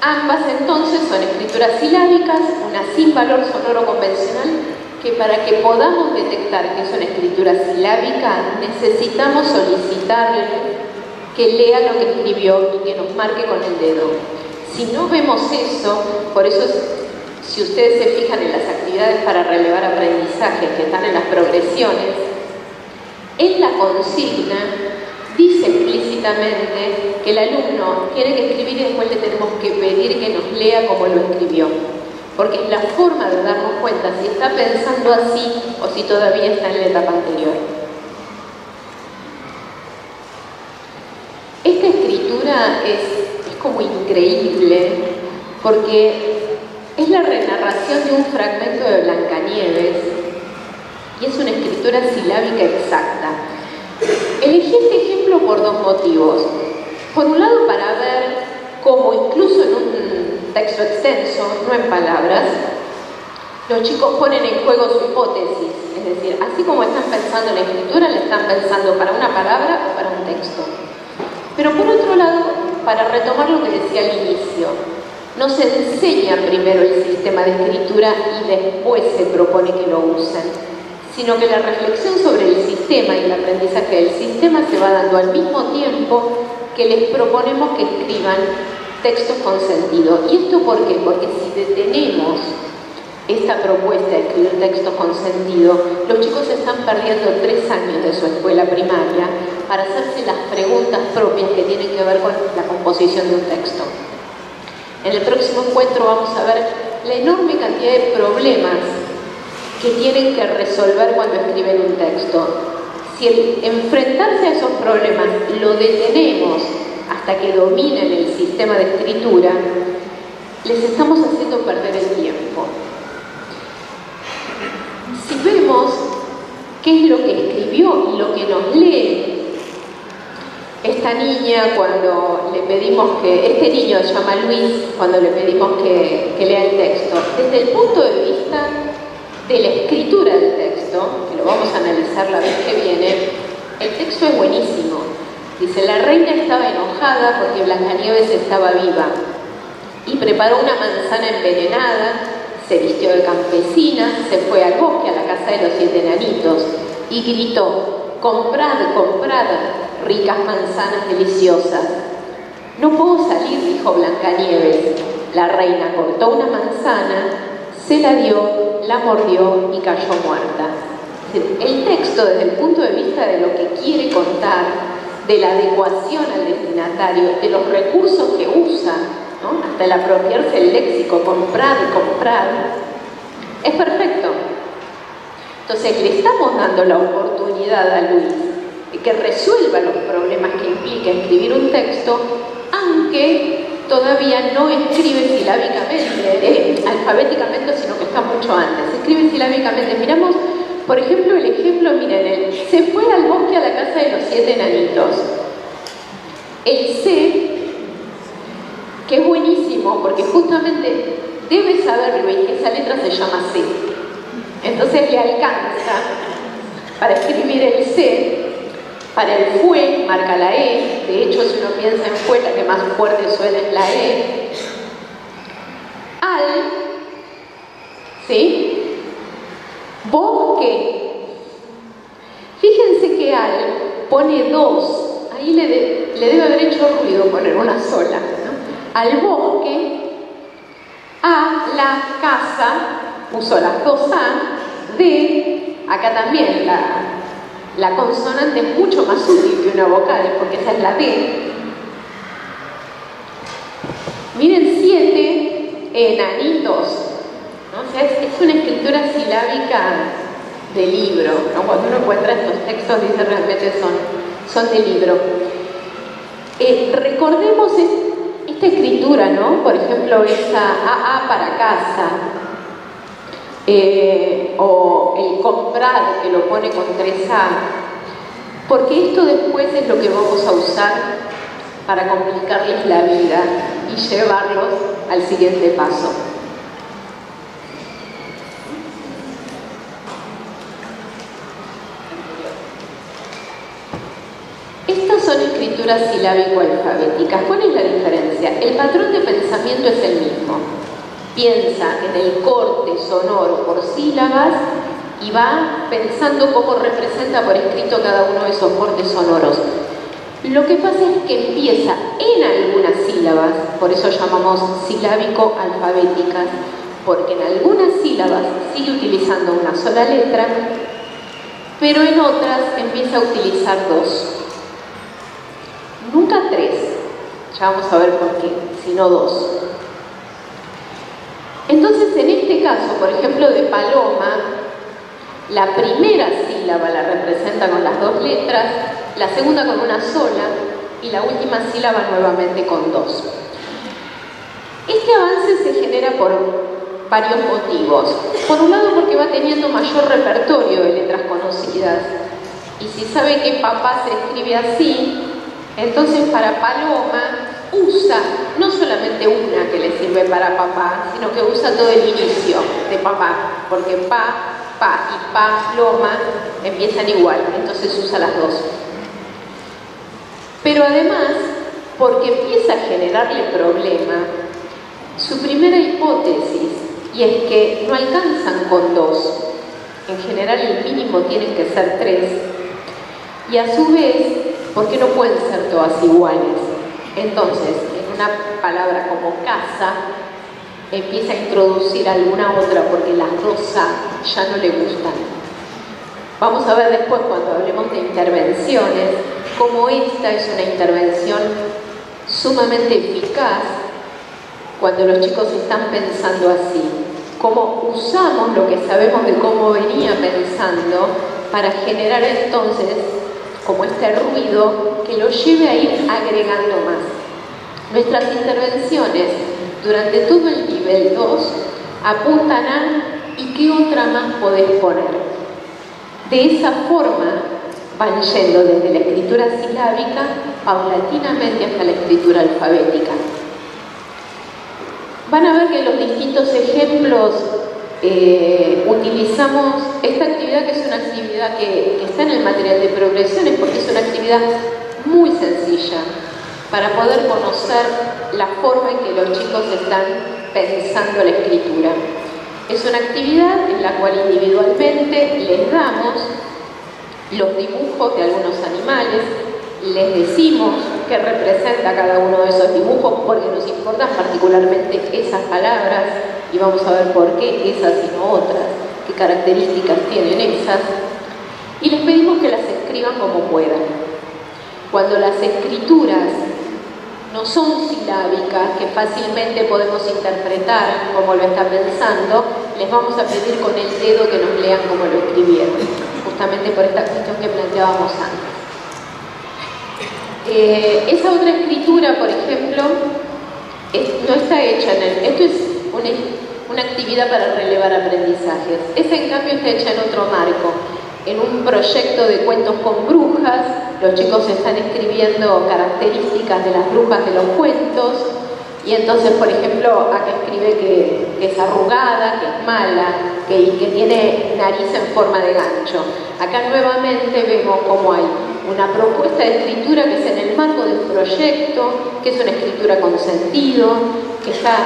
Ambas entonces son escrituras silábicas, una sin valor sonoro convencional, que para que podamos detectar que es una escritura silábica necesitamos solicitarle que lea lo que escribió y que nos marque con el dedo. Si no vemos eso, por eso si ustedes se fijan en las actividades para relevar aprendizajes que están en las progresiones, en la consigna dice explícitamente que el alumno tiene que escribir y después le tenemos que pedir que nos lea como lo escribió, porque es la forma de darnos cuenta si está pensando así o si todavía está en la etapa anterior. Esta escritura es como increíble porque es la renarración de un fragmento de Blancanieves y es una escritura silábica exacta. Elegí este ejemplo por dos motivos. Por un lado, para ver cómo incluso en un texto extenso, no en palabras, los chicos ponen en juego su hipótesis. Es decir, así como están pensando en la escritura, le están pensando para una palabra o para un texto. Pero por otro lado, para retomar lo que decía al inicio, no se enseña primero el sistema de escritura y después se propone que lo usen, sino que la reflexión sobre el sistema y el aprendizaje del sistema se va dando al mismo tiempo que les proponemos que escriban textos con sentido. ¿Y esto por qué? Porque si detenemos esta propuesta de escribir textos con sentido, los chicos están perdiendo 3 años de su escuela primaria para hacerse las preguntas propias que tienen que ver con la composición de un texto. En el próximo encuentro vamos a ver la enorme cantidad de problemas que tienen que resolver cuando escriben un texto. Si el enfrentarse a esos problemas lo detenemos hasta que dominen el sistema de escritura, les estamos haciendo perder el tiempo. Si vemos qué es lo que escribió y lo que nos lee esta niña cuando le pedimos este niño se llama Luis, cuando le pedimos que lea el texto, desde el punto de vista de la escritura del texto, que lo vamos a analizar la vez que viene, el texto es buenísimo. Dice, la reina estaba enojada porque Blancanieves estaba viva y preparó una manzana envenenada, se vistió de campesina, se fue al bosque, a la casa de los 7 enanitos y gritó, comprad, comprad, ricas manzanas deliciosas. No puedo salir, dijo Blancanieves. La reina cortó una manzana, se la dio, la mordió y cayó muerta. El texto, desde el punto de vista de lo que quiere contar, de la adecuación al destinatario, de los recursos que usa, ¿no? Hasta el apropiarse el léxico, comprar y comprar, es perfecto. Entonces le estamos dando la oportunidad a Luis de que resuelva los problemas que implica escribir un texto, aunque todavía no escribe silábicamente, alfabéticamente, sino que está mucho antes. Escribe silábicamente. Miramos Por ejemplo, miren, se fue al bosque a la casa de los 7 enanitos. El C, que es buenísimo, porque justamente debe saberlo y esa letra se llama C. Entonces le alcanza para escribir el C. Para el fue, marca la E. De hecho, si uno piensa en fue, la que más fuerte suena es la E. Al, ¿sí? Bosque. Fíjense que al pone 2. Ahí le debe haber hecho ruido poner una sola, ¿no? Al bosque. A la casa. Puso las 2 A. De. Acá también la consonante es mucho más útil que una vocal, porque esa es la D. Miren, 7 enanitos, ¿no? O sea, es una escritura silábica de libro, ¿no? Cuando uno encuentra estos textos, dice realmente son de libro. Recordemos esta escritura, ¿no? Por ejemplo, esa AA para casa. O el comprar, que lo pone con 3A, porque esto después es lo que vamos a usar para complicarles la vida y llevarlos al siguiente paso. Estas son escrituras silábico-alfabéticas. ¿Cuál es la diferencia? El patrón de pensamiento es el mismo. Piensa en el corte sonoro por sílabas y va pensando cómo representa por escrito cada uno de esos cortes sonoros. Lo que pasa es que empieza en algunas sílabas, por eso llamamos silábico-alfabéticas, porque en algunas sílabas sigue utilizando una sola letra, pero en otras empieza a utilizar 2. Nunca 3, ya vamos a ver por qué, sino 2. Entonces, en este caso, por ejemplo, de paloma, la primera sílaba la representa con las 2 letras, la segunda con una sola y la última sílaba nuevamente con 2. Este avance se genera por varios motivos. Por un lado, porque va teniendo mayor repertorio de letras conocidas. Y si sabe que papá se escribe así, entonces para paloma usa no solamente una que le sirve para papá, sino que usa todo el inicio de papá, porque pa y paloma empiezan igual, entonces usa las 2. Pero además, porque empieza a generarle problema, su primera hipótesis, y es que no alcanzan con 2, en general el mínimo tienen que ser 3, y a su vez, porque no pueden ser todas iguales. Entonces, en una palabra como casa, empieza a introducir alguna otra porque las 2A ya no le gustan. Vamos a ver después, cuando hablemos de intervenciones, cómo esta es una intervención sumamente eficaz cuando los chicos están pensando así. Cómo usamos lo que sabemos de cómo venía pensando para generar entonces como este ruido que lo lleve a ir agregando más. Nuestras intervenciones durante todo el nivel 2 apuntan a ¿y qué otra más podés poner? De esa forma van yendo desde la escritura silábica paulatinamente hasta la escritura alfabética. Van a ver que en los distintos ejemplos utilizamos esta actividad, que es una actividad que está en el material de progresiones, porque es una actividad muy sencilla para poder conocer la forma en que los chicos están pensando la escritura. Es una actividad en la cual individualmente les damos los dibujos de algunos animales, les decimos qué representa cada uno de esos dibujos, porque nos importan particularmente esas palabras, y vamos a ver por qué esas y no otras, qué características tienen esas, y les pedimos que las escriban como puedan. Cuando las escrituras no son silábicas, que fácilmente podemos interpretar como lo está pensando, les vamos a pedir con el dedo que nos lean como lo escribieron, justamente por esta cuestión que planteábamos antes. Esa otra escritura, por ejemplo, no está hecha en el... Esto es una actividad para relevar aprendizajes. Esa, en cambio, está hecha en otro marco, en un proyecto de cuentos con brujas. Los chicos están escribiendo características de las brujas de los cuentos, y entonces, por ejemplo, acá escribe que es arrugada, que es mala, que tiene nariz en forma de gancho. Acá nuevamente vemos cómo hay una propuesta de escritura que es en el marco del proyecto, que es una escritura con sentido, que está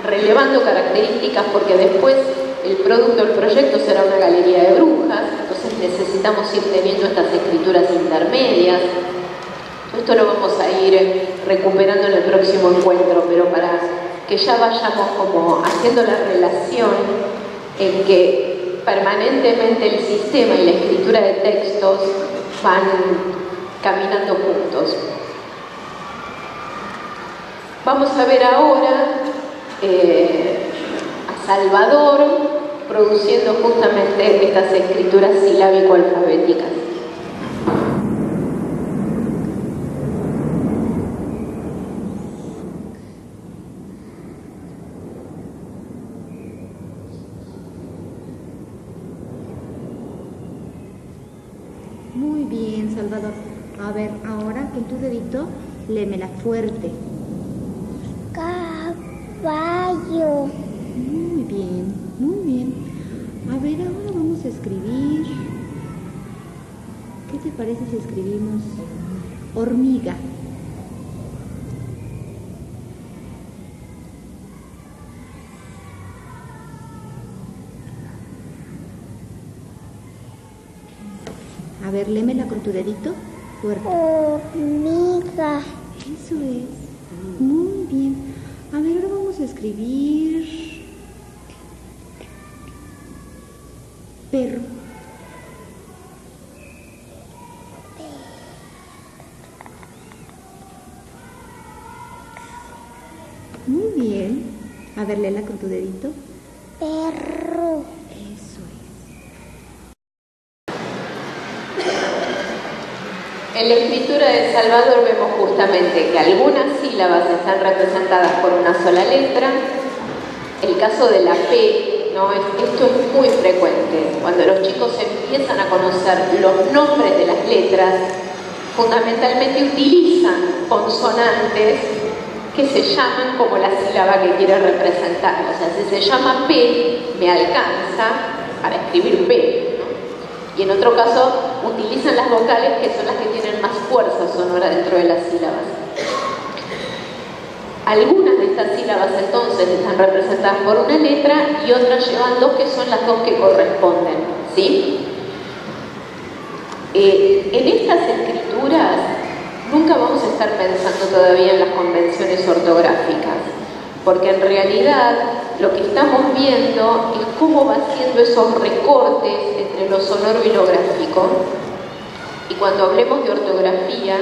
relevando características, porque después el producto del proyecto será una galería de brujas, entonces necesitamos ir teniendo estas escrituras intermedias. Esto lo vamos a ir recuperando en el próximo encuentro, pero para que ya vayamos como haciendo la relación en que permanentemente el sistema y la escritura de textos van caminando juntos. Vamos a ver ahora a Salvador produciendo justamente estas escrituras silábico-alfabéticas. Muy bien, Salvador. A ver, ahora con tu dedito, léemela fuerte. Caballo. Muy bien, muy bien. A ver, ahora vamos a escribir. ¿Qué te parece si escribimos hormiga? A ver, léemela con tu dedito fuerte. Hormiga. Eso es. Muy bien. A ver, ahora vamos a escribir perro. Muy bien. A ver, léela con tu dedito. Perro. Eso es. En la escritura de Salvador vemos justamente que algunas sílabas están representadas por una sola letra. El caso de la P, ¿no? Esto es muy frecuente. Cuando los chicos empiezan a conocer los nombres de las letras, fundamentalmente utilizan consonantes que se llaman como la sílaba que quiere representar. O sea, si se llama P, me alcanza para escribir P. Y en otro caso utilizan las vocales, que son las que tienen más fuerza sonora dentro de las sílabas. Algunas de estas sílabas entonces están representadas por una letra y otras llevan dos, que son las dos que corresponden, ¿sí? En estas escrituras nunca vamos a estar pensando todavía en las convenciones ortográficas, porque en realidad lo que estamos viendo es cómo va haciendo esos recortes entre lo sonoro y lo gráfico. Y cuando hablemos de ortografía,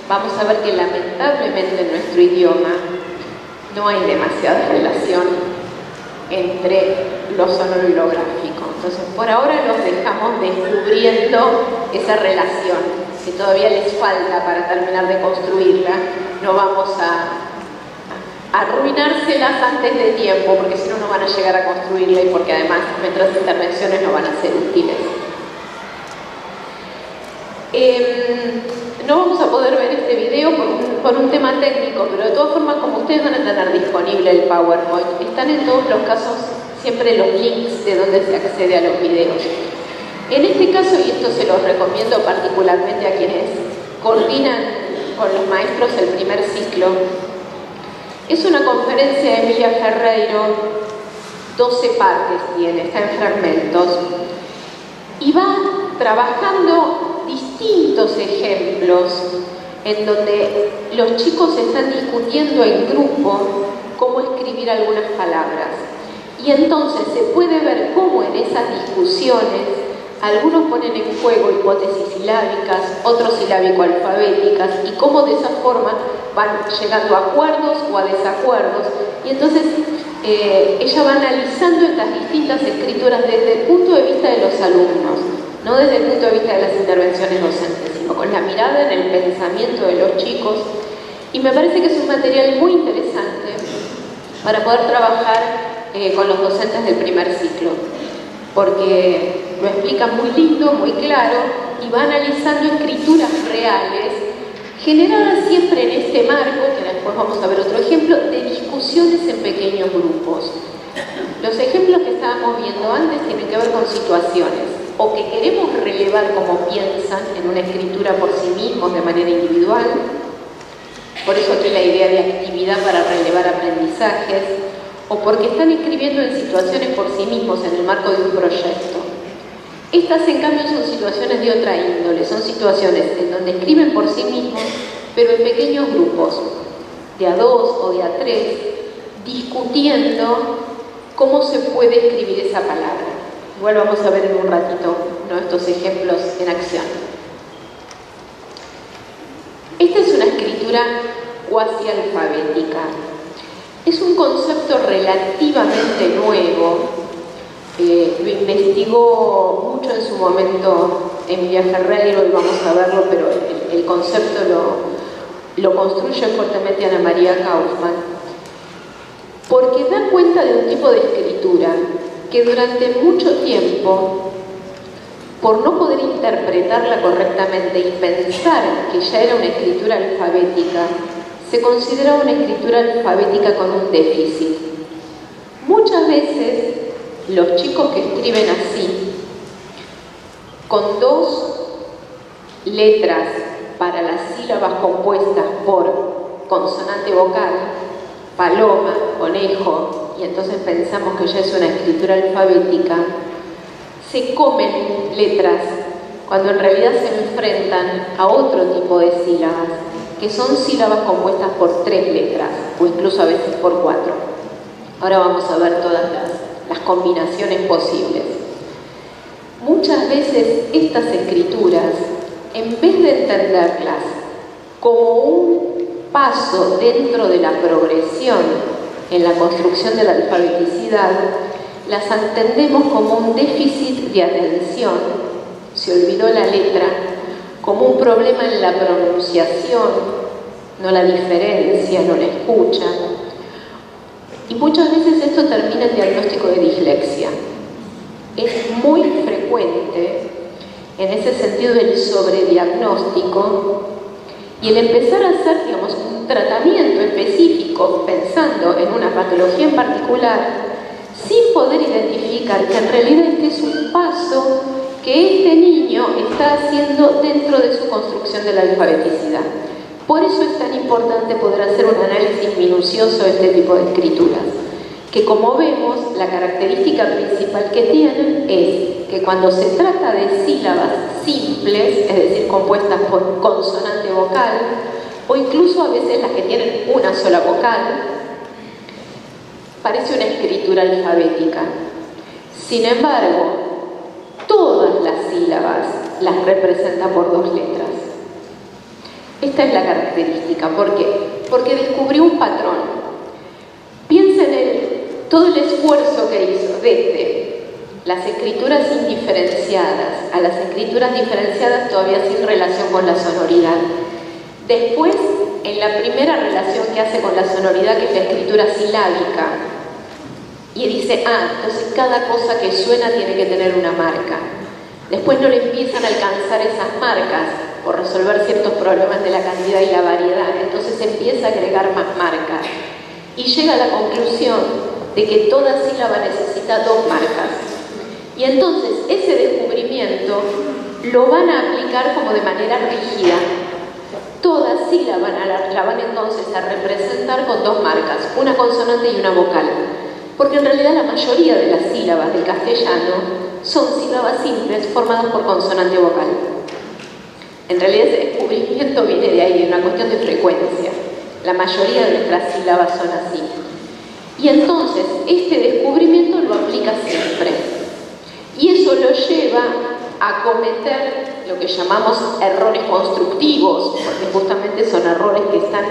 vamos a ver que lamentablemente en nuestro idioma no hay demasiada relación entre lo sonoro y lo gráfico. Entonces, por ahora los dejamos descubriendo esa relación, que todavía les falta para terminar de construirla. No vamos a arruinárselas antes de tiempo, porque si no, no van a llegar a construirla, y porque además nuestras intervenciones no van a ser útiles. No vamos a poder ver este video por un tema técnico, pero de todas formas, como ustedes van a tener disponible el PowerPoint, están en todos los casos siempre los links de donde se accede a los videos. En este caso, y esto se los recomiendo particularmente a quienes coordinan con los maestros el primer ciclo, es una conferencia de Emilia Ferreiro, 12 partes tiene, está en fragmentos, y va trabajando distintos ejemplos en donde los chicos están discutiendo en grupo cómo escribir algunas palabras. Y entonces se puede ver cómo en esas discusiones algunos ponen en juego hipótesis silábicas, otros silábico-alfabéticas, y cómo de esa forma van llegando a acuerdos o a desacuerdos. Y entonces ella va analizando estas distintas escrituras desde el punto de vista de los alumnos, no desde el punto de vista de las intervenciones docentes, sino con la mirada en el pensamiento de los chicos. Y me parece que es un material muy interesante para poder trabajar con los docentes del primer ciclo, porque lo explica muy lindo, muy claro, y va analizando escrituras reales, generadas siempre en este marco, que después vamos a ver otro ejemplo, de discusiones en pequeños grupos. Los ejemplos que estábamos viendo antes tienen que ver con situaciones, o que queremos relevar cómo piensan en una escritura por sí mismos de manera individual. Por eso aquí la idea de actividad para relevar aprendizajes, o porque están escribiendo en situaciones por sí mismos en el marco de un proyecto. Estas, en cambio, son situaciones de otra índole, son situaciones en donde escriben por sí mismos, pero en pequeños grupos, de a 2 o de a 3, discutiendo cómo se puede escribir esa palabra. Igual vamos a ver en un ratito uno de estos ejemplos en acción. Esta es una escritura cuasi alfabética. Es un concepto relativamente nuevo. Lo investigó mucho en su momento Emilia Ferreiro y vamos a verlo, pero el concepto lo construye fuertemente Ana María Kaufman, porque da cuenta de un tipo de escritura que durante mucho tiempo, por no poder interpretarla correctamente y pensar que ya era una escritura alfabética, se consideraba una escritura alfabética con un déficit. Muchas veces los chicos que escriben así, con 2 letras para las sílabas compuestas por consonante vocal, paloma, conejo, y entonces pensamos que ya es una escritura alfabética, se comen letras cuando en realidad se enfrentan a otro tipo de sílabas, que son sílabas compuestas por 3 letras, o incluso a veces por 4. Ahora vamos a ver todas las combinaciones posibles. Muchas veces estas escrituras, en vez de entenderlas como un paso dentro de la progresión en la construcción de la alfabeticidad, las entendemos como un déficit de atención, se olvidó la letra, como un problema en la pronunciación, no la diferencia, no la escucha. Y muchas veces esto termina en diagnóstico de dislexia. Es muy frecuente, en ese sentido, el sobrediagnóstico y el empezar a hacer, digamos, un tratamiento específico pensando en una patología en particular, sin poder identificar que en realidad este es un paso que este niño está haciendo dentro de su construcción de la alfabeticidad. Por eso es tan importante poder hacer un análisis minucioso de este tipo de escrituras, que como vemos, la característica principal que tienen es que cuando se trata de sílabas simples, es decir, compuestas por consonante vocal, o incluso a veces las que tienen una sola vocal, parece una escritura alfabética. Sin embargo, todas las sílabas las representa por 2 letras. Esta es la característica. ¿Por qué? Porque descubrió un patrón. Piensen en todo el esfuerzo que hizo desde las escrituras indiferenciadas a las escrituras diferenciadas todavía sin relación con la sonoridad. Después, en la primera relación que hace con la sonoridad, que es la escritura silábica, y dice, entonces cada cosa que suena tiene que tener una marca. Después no le empiezan a alcanzar esas marcas por resolver ciertos problemas de la cantidad y la variedad, entonces empieza a agregar más marcas y llega a la conclusión de que toda sílaba necesita 2 marcas. Y entonces ese descubrimiento lo van a aplicar como de manera rígida. Toda sílaba la van entonces a representar con 2 marcas, una consonante y una vocal. Porque en realidad la mayoría de las sílabas del castellano son sílabas simples formadas por consonante vocal. En realidad ese descubrimiento viene de ahí, de una cuestión de frecuencia. La mayoría de nuestras sílabas son así. Y entonces este descubrimiento lo aplica siempre. Y eso lo lleva a cometer lo que llamamos errores constructivos, porque justamente son errores que están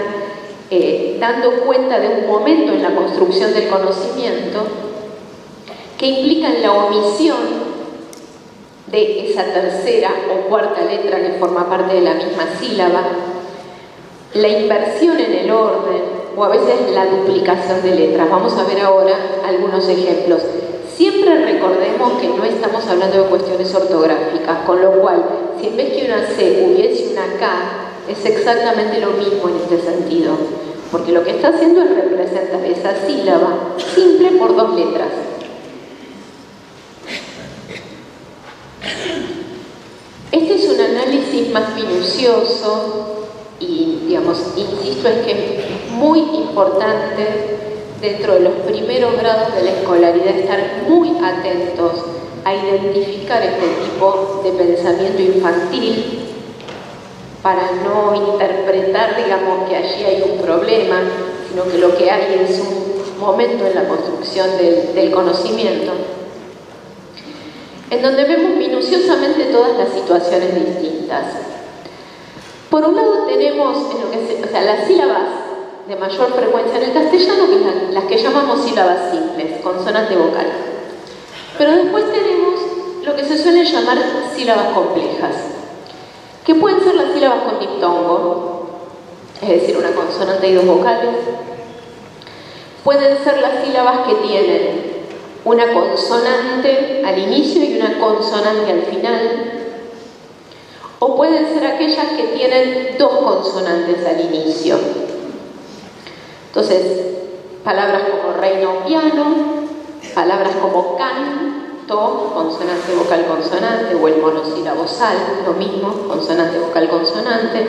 dando cuenta de un momento en la construcción del conocimiento que implican la omisión de esa tercera o cuarta letra que forma parte de la misma sílaba, la inversión en el orden, o a veces la duplicación de letras. Vamos a ver ahora algunos ejemplos. Siempre recordemos que no estamos hablando de cuestiones ortográficas, con lo cual, si en vez que una C hubiese una K, es exactamente lo mismo en este sentido, porque lo que está haciendo es representar esa sílaba simple por dos letras. Este es un análisis más minucioso y, digamos, insisto, es que es muy importante dentro de los primeros grados de la escolaridad estar muy atentos a identificar este tipo de pensamiento infantil para no interpretar, digamos, que allí hay un problema, sino que lo que hay es un momento en la construcción del conocimiento, en donde vemos minuciosamente todas las situaciones distintas. Por un lado tenemos las sílabas de mayor frecuencia en el castellano, que son las que llamamos sílabas simples, consonante vocal. Pero después tenemos lo que se suele llamar sílabas complejas, que pueden ser las sílabas con diptongo, es decir, una consonante y dos vocales. Pueden ser las sílabas que tienen una consonante al inicio y una consonante al final. O pueden ser aquellas que tienen dos consonantes al inicio. Entonces, palabras como reino o piano, palabras como canto, consonante, vocal, consonante, o el monosílabo sal, lo mismo, consonante, vocal, consonante,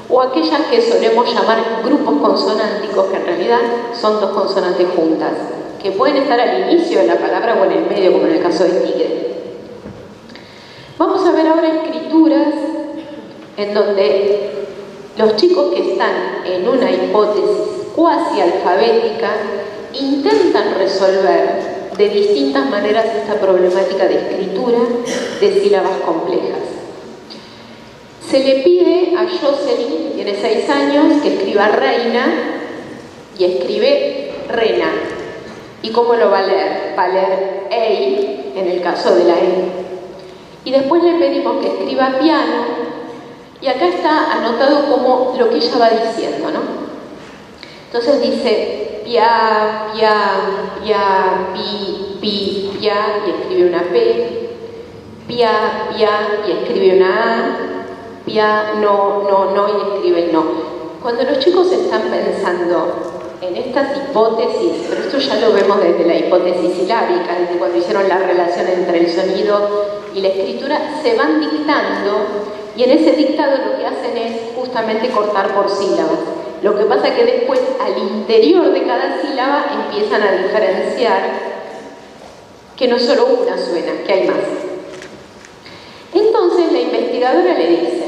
o aquellas que solemos llamar grupos consonánticos, que en realidad son dos consonantes juntas, que pueden estar al inicio de la palabra o en el medio, como en el caso de tigre. Vamos a ver ahora escrituras en donde los chicos que están en una hipótesis cuasi alfabética intentan resolver de distintas maneras esta problemática de escritura de sílabas complejas. Se le pide a Jocelyn, que tiene 6 años, que escriba reina y escribe rena. ¿Y cómo lo va a leer? Va a leer ei en el caso de la E. Y después le pedimos que escriba piano, y acá está anotado como lo que ella va diciendo, ¿no? Entonces dice pia, pia, pia, pi, pi, pia, y escribe una P, pia, pia, y escribe una A, pia, no, no, no, y escribe el no. Cuando los chicos están pensando en estas hipótesis, pero esto ya lo vemos desde la hipótesis silábica, desde cuando hicieron la relación entre el sonido y la escritura, se van dictando, y en ese dictado lo que hacen es justamente cortar por sílabas. Lo que pasa es que después, al interior de cada sílaba, empiezan a diferenciar que no solo una suena, que hay más. Entonces la investigadora le dice: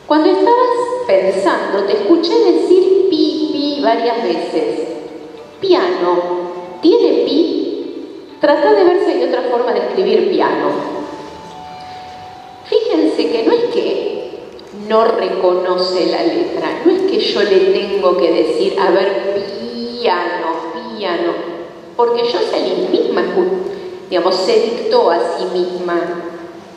cuando estabas pensando, te escuché decir pi, pi varias veces. Piano, ¿tiene pi? Trata de ver si hay otra forma de escribir piano. Fíjense que no es que no reconoce la letra, no es que yo le tengo que decir, a ver, piano, piano, porque Jocelyn misma, digamos, se dictó a sí misma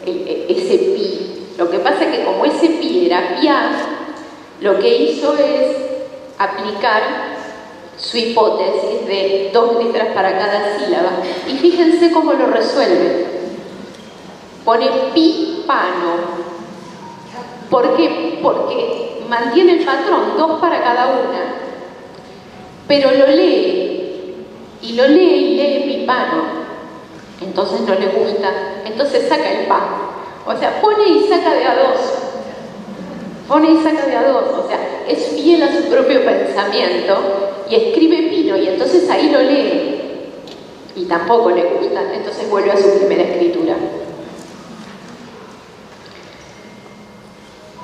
ese pi. Lo que pasa es que como ese pi era pia, lo que hizo es aplicar su hipótesis de 2 letras para cada sílaba. Y fíjense cómo lo resuelve. Pone pi, pano. ¿Por qué? Porque mantiene el patrón, 2 para cada una. Pero lo lee. Y lo lee y lee pipano. Entonces no le gusta. Entonces saca el pa. O sea, pone y saca de a 2. Pone y saca de a 2. O sea, es fiel a su propio pensamiento y escribe pino. Y entonces ahí lo lee. Y tampoco le gusta. Entonces vuelve a su primera escritura.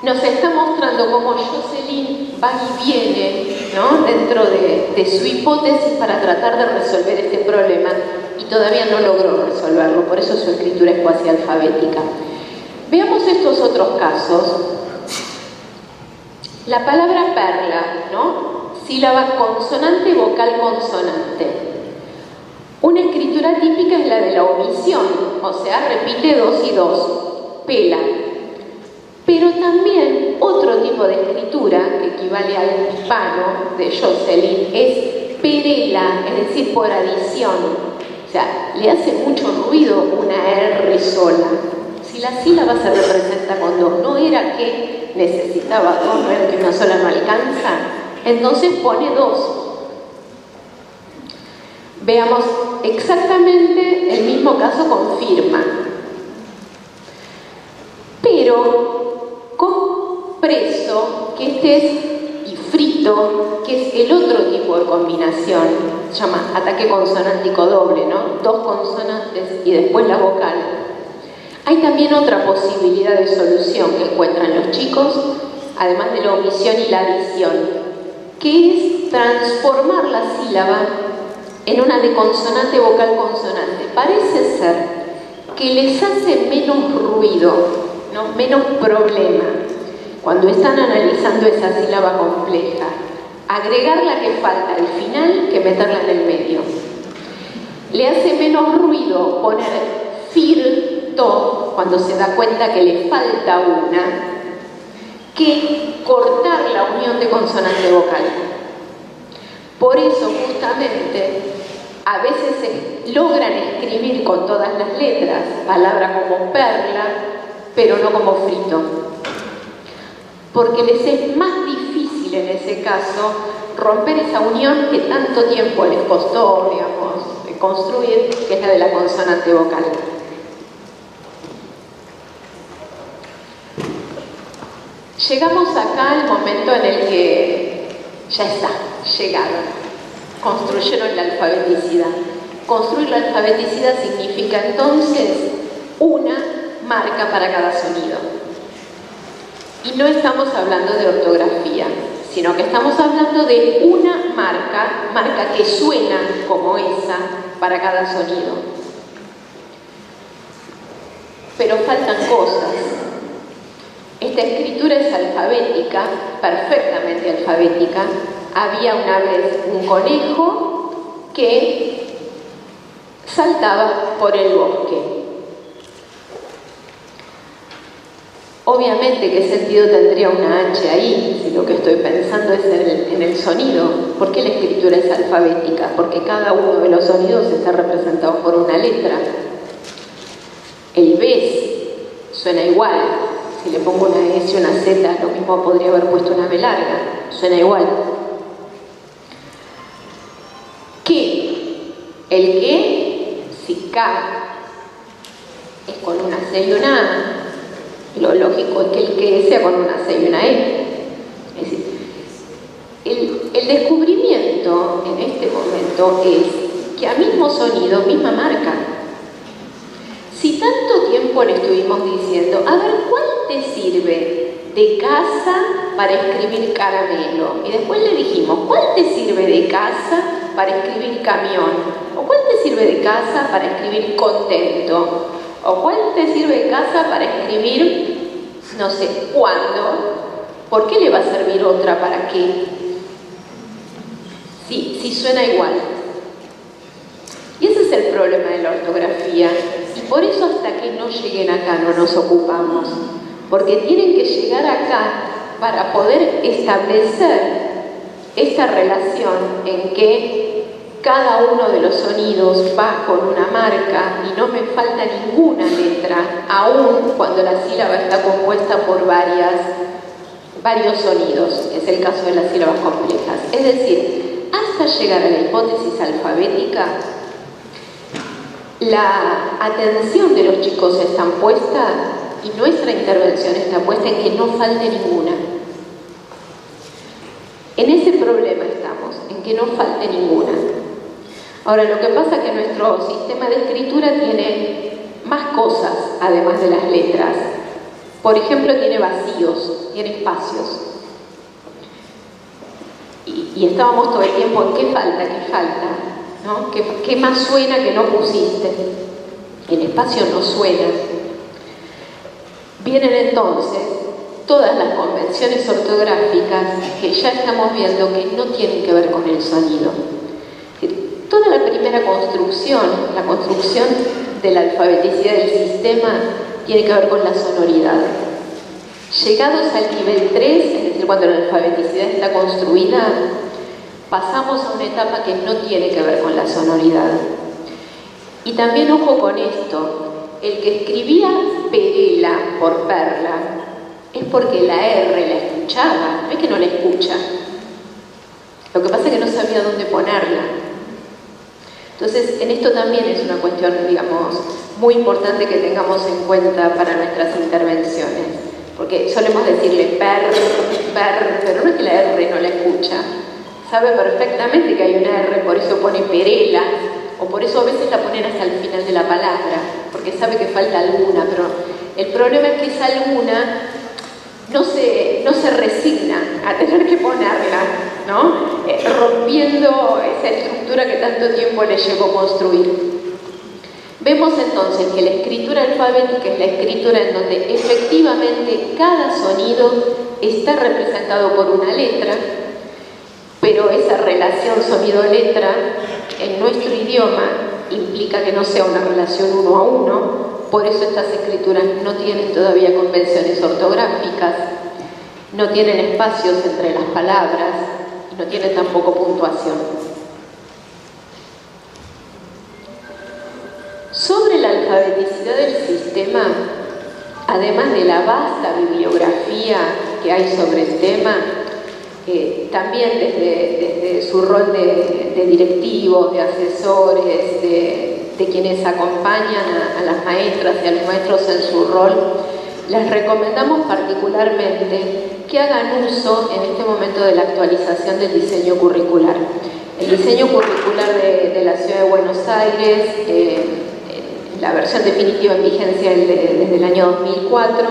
Nos está mostrando cómo Jocelyn va y viene, ¿no?, dentro de su hipótesis para tratar de resolver este problema, y todavía no logró resolverlo, por eso su escritura es cuasi alfabética. Veamos estos otros casos. La palabra perla, ¿no?, sílaba consonante, vocal, consonante. Una escritura típica es la de la omisión, o sea, repite 2 y 2, pela. Pero también otro tipo tipo de escritura, que equivale al hispano de Jocelyn, es perela, es decir, por adición. O sea, le hace mucho ruido una R sola. Si la sílaba se representa con dos, no era que necesitaba dos, no era que una sola no alcanza, entonces pone dos. Veamos exactamente el mismo caso con firma, pero con preso, que este es, y frito, que es el otro tipo de combinación, se llama ataque consonántico doble, ¿no? Dos consonantes y después la vocal. Hay también otra posibilidad de solución que encuentran los chicos, además de la omisión y la adición, que es transformar la sílaba en una de consonante vocal consonante. Parece ser que les hace menos ruido, ¿no? Menos problema cuando están analizando esa sílaba compleja. Agregar la que falta al final que meterla en el medio. Le hace menos ruido poner firto cuando se da cuenta que le falta una que cortar la unión de consonante vocal. Por eso justamente a veces se logran escribir con todas las letras palabras como perla, pero no como frito, porque les es más difícil en ese caso romper esa unión que tanto tiempo les costó, digamos, construir, que es la de la consonante vocal. Llegamos acá al momento en el que ya está, llegaron, construyeron la alfabeticidad. Construir la alfabeticidad significa entonces una marca para cada sonido. Y no estamos hablando de ortografía, sino que estamos hablando de una marca que suena como esa para cada sonido. Pero faltan cosas. Esta escritura es alfabética, perfectamente alfabética. Había una vez un conejo que saltaba por el bosque. Obviamente, ¿qué sentido tendría una H ahí si lo que estoy pensando es en el sonido? ¿Por qué la escritura es alfabética? Porque cada uno de los sonidos está representado por una letra. El B suena igual. Si le pongo una S y una Z, lo mismo podría haber puesto una B larga. Suena igual. ¿Qué? El qué, si K es con una C y una A, lo lógico es que el que sea con una C y una E. Es decir, el descubrimiento en este momento es que a mismo sonido, misma marca. Si tanto tiempo le estuvimos diciendo, a ver, ¿cuál te sirve de casa para escribir caramelo? Y después le dijimos, ¿cuál te sirve de casa para escribir camión? ¿O cuál te sirve de casa para escribir contento? ¿O cuál te sirve de casa para escribir no sé cuándo? ¿Por qué le va a servir otra para qué? Si suena igual. Y ese es el problema de la ortografía. Y por eso hasta que no lleguen acá no nos ocupamos. Porque tienen que llegar acá para poder establecer esta relación en que cada uno de los sonidos va con una marca y no me falta ninguna letra, aun cuando la sílaba está compuesta por varios sonidos. Es el caso de las sílabas complejas. Es decir, hasta llegar a la hipótesis alfabética, la atención de los chicos está puesta y nuestra intervención está puesta en que no falte ninguna. En ese problema estamos, en que no falte ninguna. Ahora, lo que pasa es que nuestro sistema de escritura tiene más cosas, además de las letras. Por ejemplo, tiene vacíos, tiene espacios. Y estábamos todo el tiempo en qué falta, ¿no? ¿Qué más suena que no pusiste? El espacio no suena. Vienen entonces todas las convenciones ortográficas que ya estamos viendo que no tienen que ver con el sonido. Toda la primera construcción, la construcción de la alfabeticidad del sistema, tiene que ver con la sonoridad. Llegados al nivel 3, es cuando la alfabeticidad está construida, pasamos a una etapa que no tiene que ver con la sonoridad. Y también ojo con esto, el que escribía Perela por perla es porque la R la escuchaba, no es que no la escucha. Lo que pasa es que no sabía dónde ponerla. Entonces, en esto también es una cuestión, digamos, muy importante que tengamos en cuenta para nuestras intervenciones. Porque solemos decirle per, pero no es que la R no la escucha. Sabe perfectamente que hay una R, por eso pone Perela, o por eso a veces la ponen hasta el final de la palabra, porque sabe que falta alguna, pero el problema es que esa alguna no se resigna a tener que ponerla, ¿no? Rompiendo esa estructura que tanto tiempo le llevó construir. Vemos entonces que la escritura alfabética es la escritura en donde efectivamente cada sonido está representado por una letra, pero esa relación sonido-letra en nuestro idioma implica que no sea una relación uno a uno. Por eso estas escrituras no tienen todavía convenciones ortográficas, no tienen espacios entre las palabras y no tienen tampoco puntuación. Sobre la alfabeticidad del sistema, además de la vasta bibliografía que hay sobre el tema, también desde su rol de directivos, de asesores, de quienes acompañan a las maestras y a los maestros en su rol, les recomendamos particularmente que hagan uso en este momento de la actualización del diseño curricular. El diseño curricular de la Ciudad de Buenos Aires, la versión definitiva en vigencia desde el año 2004,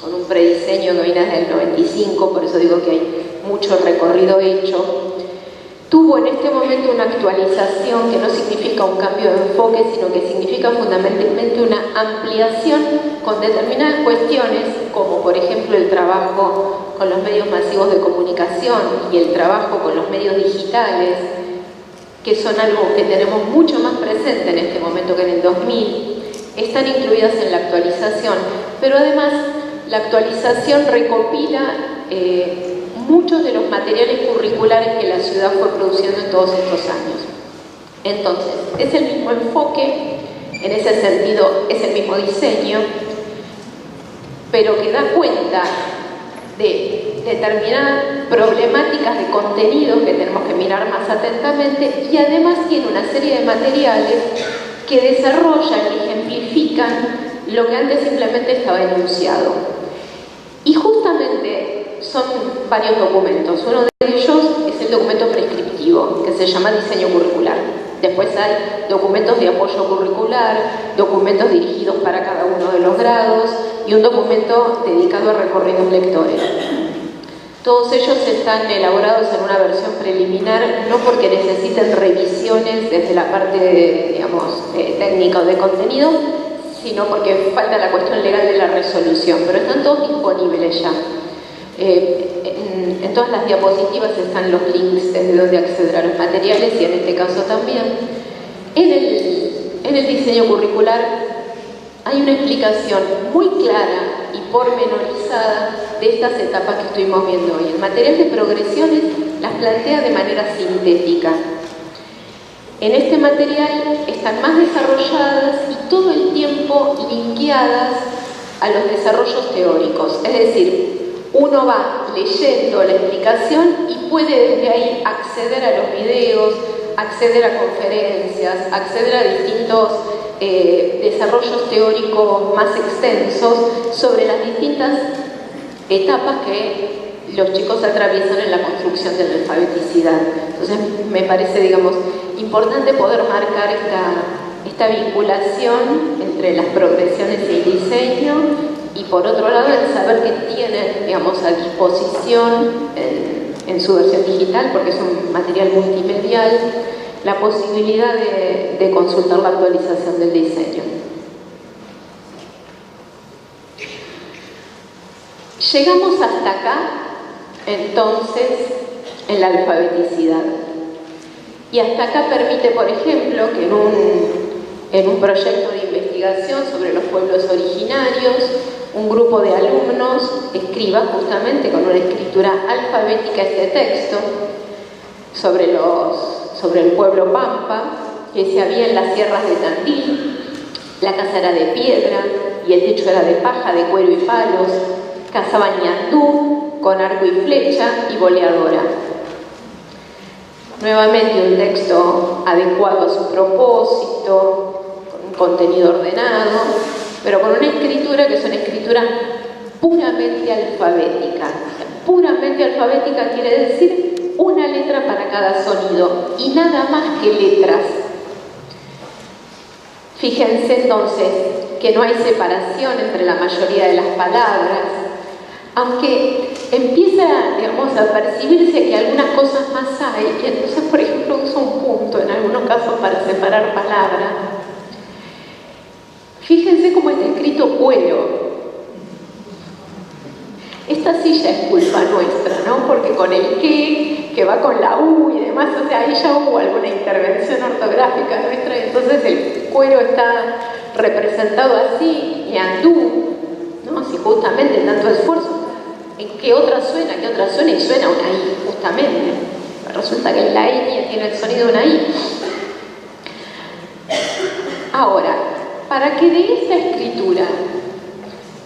con un prediseño que viene desde el 95, por eso digo que hay mucho recorrido hecho, tuvo en este momento una actualización que no significa un cambio de enfoque, sino que significa fundamentalmente una ampliación con determinadas cuestiones, como por ejemplo el trabajo con los medios masivos de comunicación y el trabajo con los medios digitales, que son algo que tenemos mucho más presente en este momento que en el 2000, están incluidas en la actualización, pero además la actualización recopila muchos de los materiales curriculares que la ciudad fue produciendo en todos estos años. Entonces, es el mismo enfoque, en ese sentido es el mismo diseño, pero que da cuenta de determinadas problemáticas de contenido que tenemos que mirar más atentamente, y además tiene una serie de materiales que desarrollan y ejemplifican lo que antes simplemente estaba enunciado. Y justamente son varios documentos. Uno de ellos es el documento prescriptivo, que se llama diseño curricular. Después hay documentos de apoyo curricular, documentos dirigidos para cada uno de los grados y un documento dedicado a recorridos lectores. Todos ellos están elaborados en una versión preliminar, no porque necesiten revisiones desde la parte, digamos, técnica o de contenido, sino porque falta la cuestión legal de la resolución, pero están todos disponibles ya. En todas las diapositivas están los links desde donde acceder a los materiales, y en este caso también. En el diseño curricular hay una explicación muy clara y pormenorizada de estas etapas que estuvimos viendo hoy. El material de progresiones las plantea de manera sintética. En este material están más desarrolladas y todo el tiempo linkeadas a los desarrollos teóricos. Es decir, uno va leyendo la explicación y puede desde ahí acceder a los videos, acceder a conferencias, acceder a distintos desarrollos teóricos más extensos sobre las distintas etapas que los chicos atraviesan en la construcción de la alfabeticidad. Entonces me parece, digamos, importante poder marcar esta vinculación entre las progresiones y el diseño, y por otro lado el saber que tienen, digamos, a disposición en su versión digital, porque es un material multimedial, la posibilidad de consultar la actualización del diseño. Llegamos hasta acá, entonces, en la alfabeticidad. Y hasta acá permite, por ejemplo, que en un proyecto de investigación sobre los pueblos originarios, un grupo de alumnos escriba justamente con una escritura alfabética este texto sobre el pueblo pampa que se había en las sierras de Tandil. La casa era de piedra y el techo era de paja, de cuero y palos. Cazaban ñandú con arco y flecha y boleadora. Nuevamente un texto adecuado a su propósito, con un contenido ordenado, pero con una escritura que es una escritura puramente alfabética. Puramente alfabética quiere decir una letra para cada sonido y nada más que letras. Fíjense entonces que no hay separación entre la mayoría de las palabras, aunque empieza, digamos, a percibirse que algunas cosas más hay, y entonces, por ejemplo, usa un punto en algunos casos para separar palabras. Fíjense cómo está escrito cuero. Esta sí ya es culpa nuestra, ¿no? Porque con el que va con la U y demás, o sea, ahí ya hubo alguna intervención ortográfica nuestra, y entonces el cuero está representado así, y andú, ¿no? Si justamente tanto esfuerzo, ¿en qué otra suena? ¿Qué otra suena? Y suena una I, justamente. Resulta que la I tiene el sonido de una I. Ahora, para que de esa escritura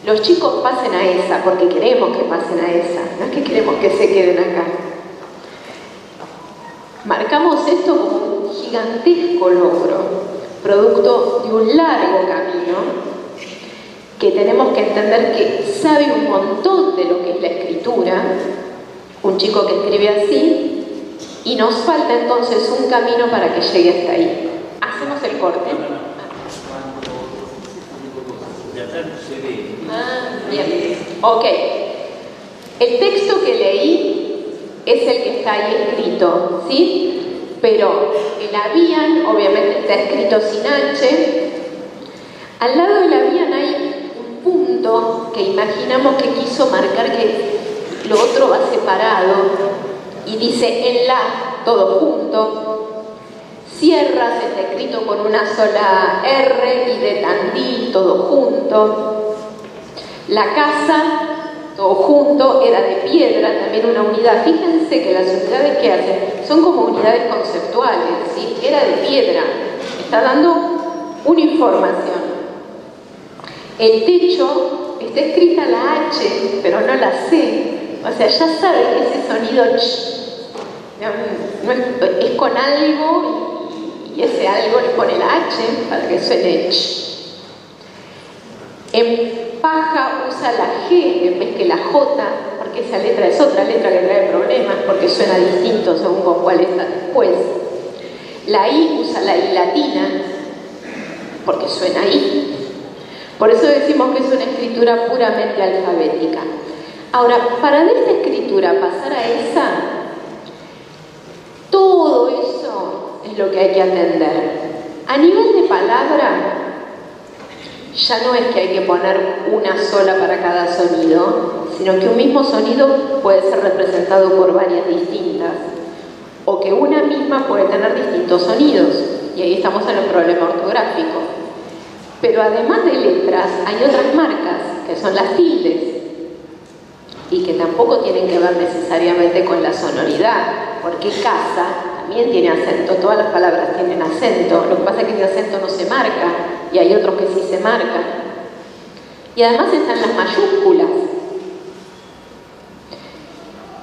los chicos pasen a esa, porque queremos que pasen a esa, no es que queremos que se queden acá. Marcamos esto como un gigantesco logro, producto de un largo camino, que tenemos que entender que sabe un montón de lo que es la escritura, un chico que escribe así, y nos falta entonces un camino para que llegue hasta ahí. Hacemos el corte. Bien. Ok. El texto que leí es el que está ahí escrito, ¿sí? Pero el habían, obviamente está escrito sin H. Al lado del habían hay un punto que imaginamos que quiso marcar que lo otro va separado y dice en la, todo junto. Sierras está escrito con una sola R y de Tandil, todo junto. La casa, todo junto, era de piedra, también una unidad. Fíjense que las unidades que hacen son como unidades conceptuales, ¿sí? Era de piedra, está dando una información. El techo está escrita la H, pero no la C. O sea, ya saben que ese sonido es con algo y ese algo le pone la H para que suene ch. En paja usa la G en vez que la J, porque esa letra es otra letra que trae problemas, porque suena distinto según con cuál está después. La I usa la I latina, porque suena I. Por eso decimos que es una escritura puramente alfabética. Ahora, para de esta escritura pasar a esa, todo eso es lo que hay que atender. A nivel de palabra, ya no es que hay que poner una sola para cada sonido, sino que un mismo sonido puede ser representado por varias distintas, o que una misma puede tener distintos sonidos, y ahí estamos en el problema ortográfico. Pero además de letras, hay otras marcas, que son las tildes, y que tampoco tienen que ver necesariamente con la sonoridad, porque casa también tiene acento, todas las palabras tienen acento, lo que pasa es que ese acento no se marca, y hay otros que sí se marcan. Y además están las mayúsculas.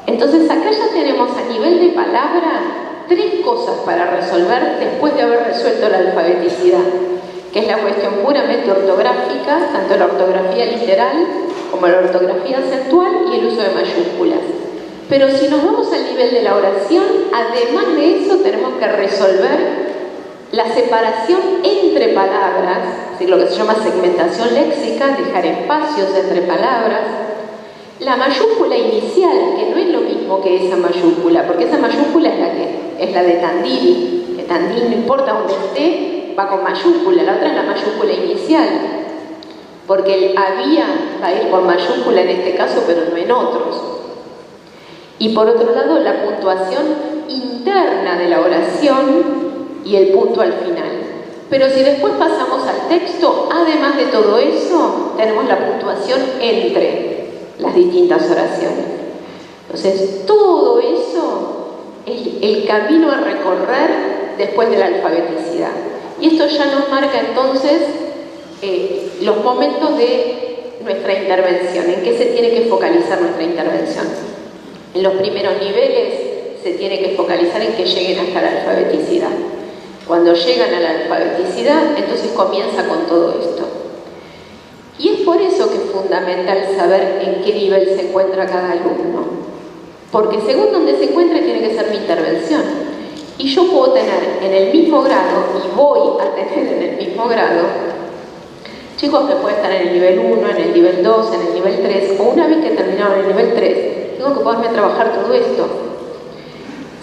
Entonces acá ya tenemos a nivel de palabra 3 cosas para resolver después de haber resuelto la alfabeticidad, que es la cuestión puramente ortográfica, tanto la ortografía literal como la ortografía acentual y el uso de mayúsculas. Pero si nos vamos al nivel de la oración, además de eso tenemos que resolver la separación entre palabras, es decir, lo que se llama segmentación léxica, dejar espacios entre palabras. La mayúscula inicial, que no es lo mismo que esa mayúscula, porque esa mayúscula es la de Tandil, que Tandil no importa dónde esté, va con mayúscula, la otra es la mayúscula inicial, porque el había va a ir con mayúscula en este caso, pero no en otros. Y por otro lado, la puntuación interna de la oración y el punto al final. Pero si después pasamos al texto, además de todo eso, tenemos la puntuación entre las distintas oraciones. Entonces, todo eso es el camino a recorrer después de la alfabeticidad. Y esto ya nos marca entonces los momentos de nuestra intervención, en qué se tiene que focalizar nuestra intervención. En los primeros niveles se tiene que focalizar en que lleguen hasta la alfabeticidad. Cuando llegan a la alfabeticidad, entonces comienza con todo esto. Y es por eso que es fundamental saber en qué nivel se encuentra cada alumno. Porque según donde se encuentre tiene que ser mi intervención. Y yo puedo tener en el mismo grado, y voy a tener en el mismo grado, chicos que pueden estar en el nivel 1, en el nivel 2, en el nivel 3, o una vez que terminaron el nivel 3, tengo que poderme trabajar todo esto.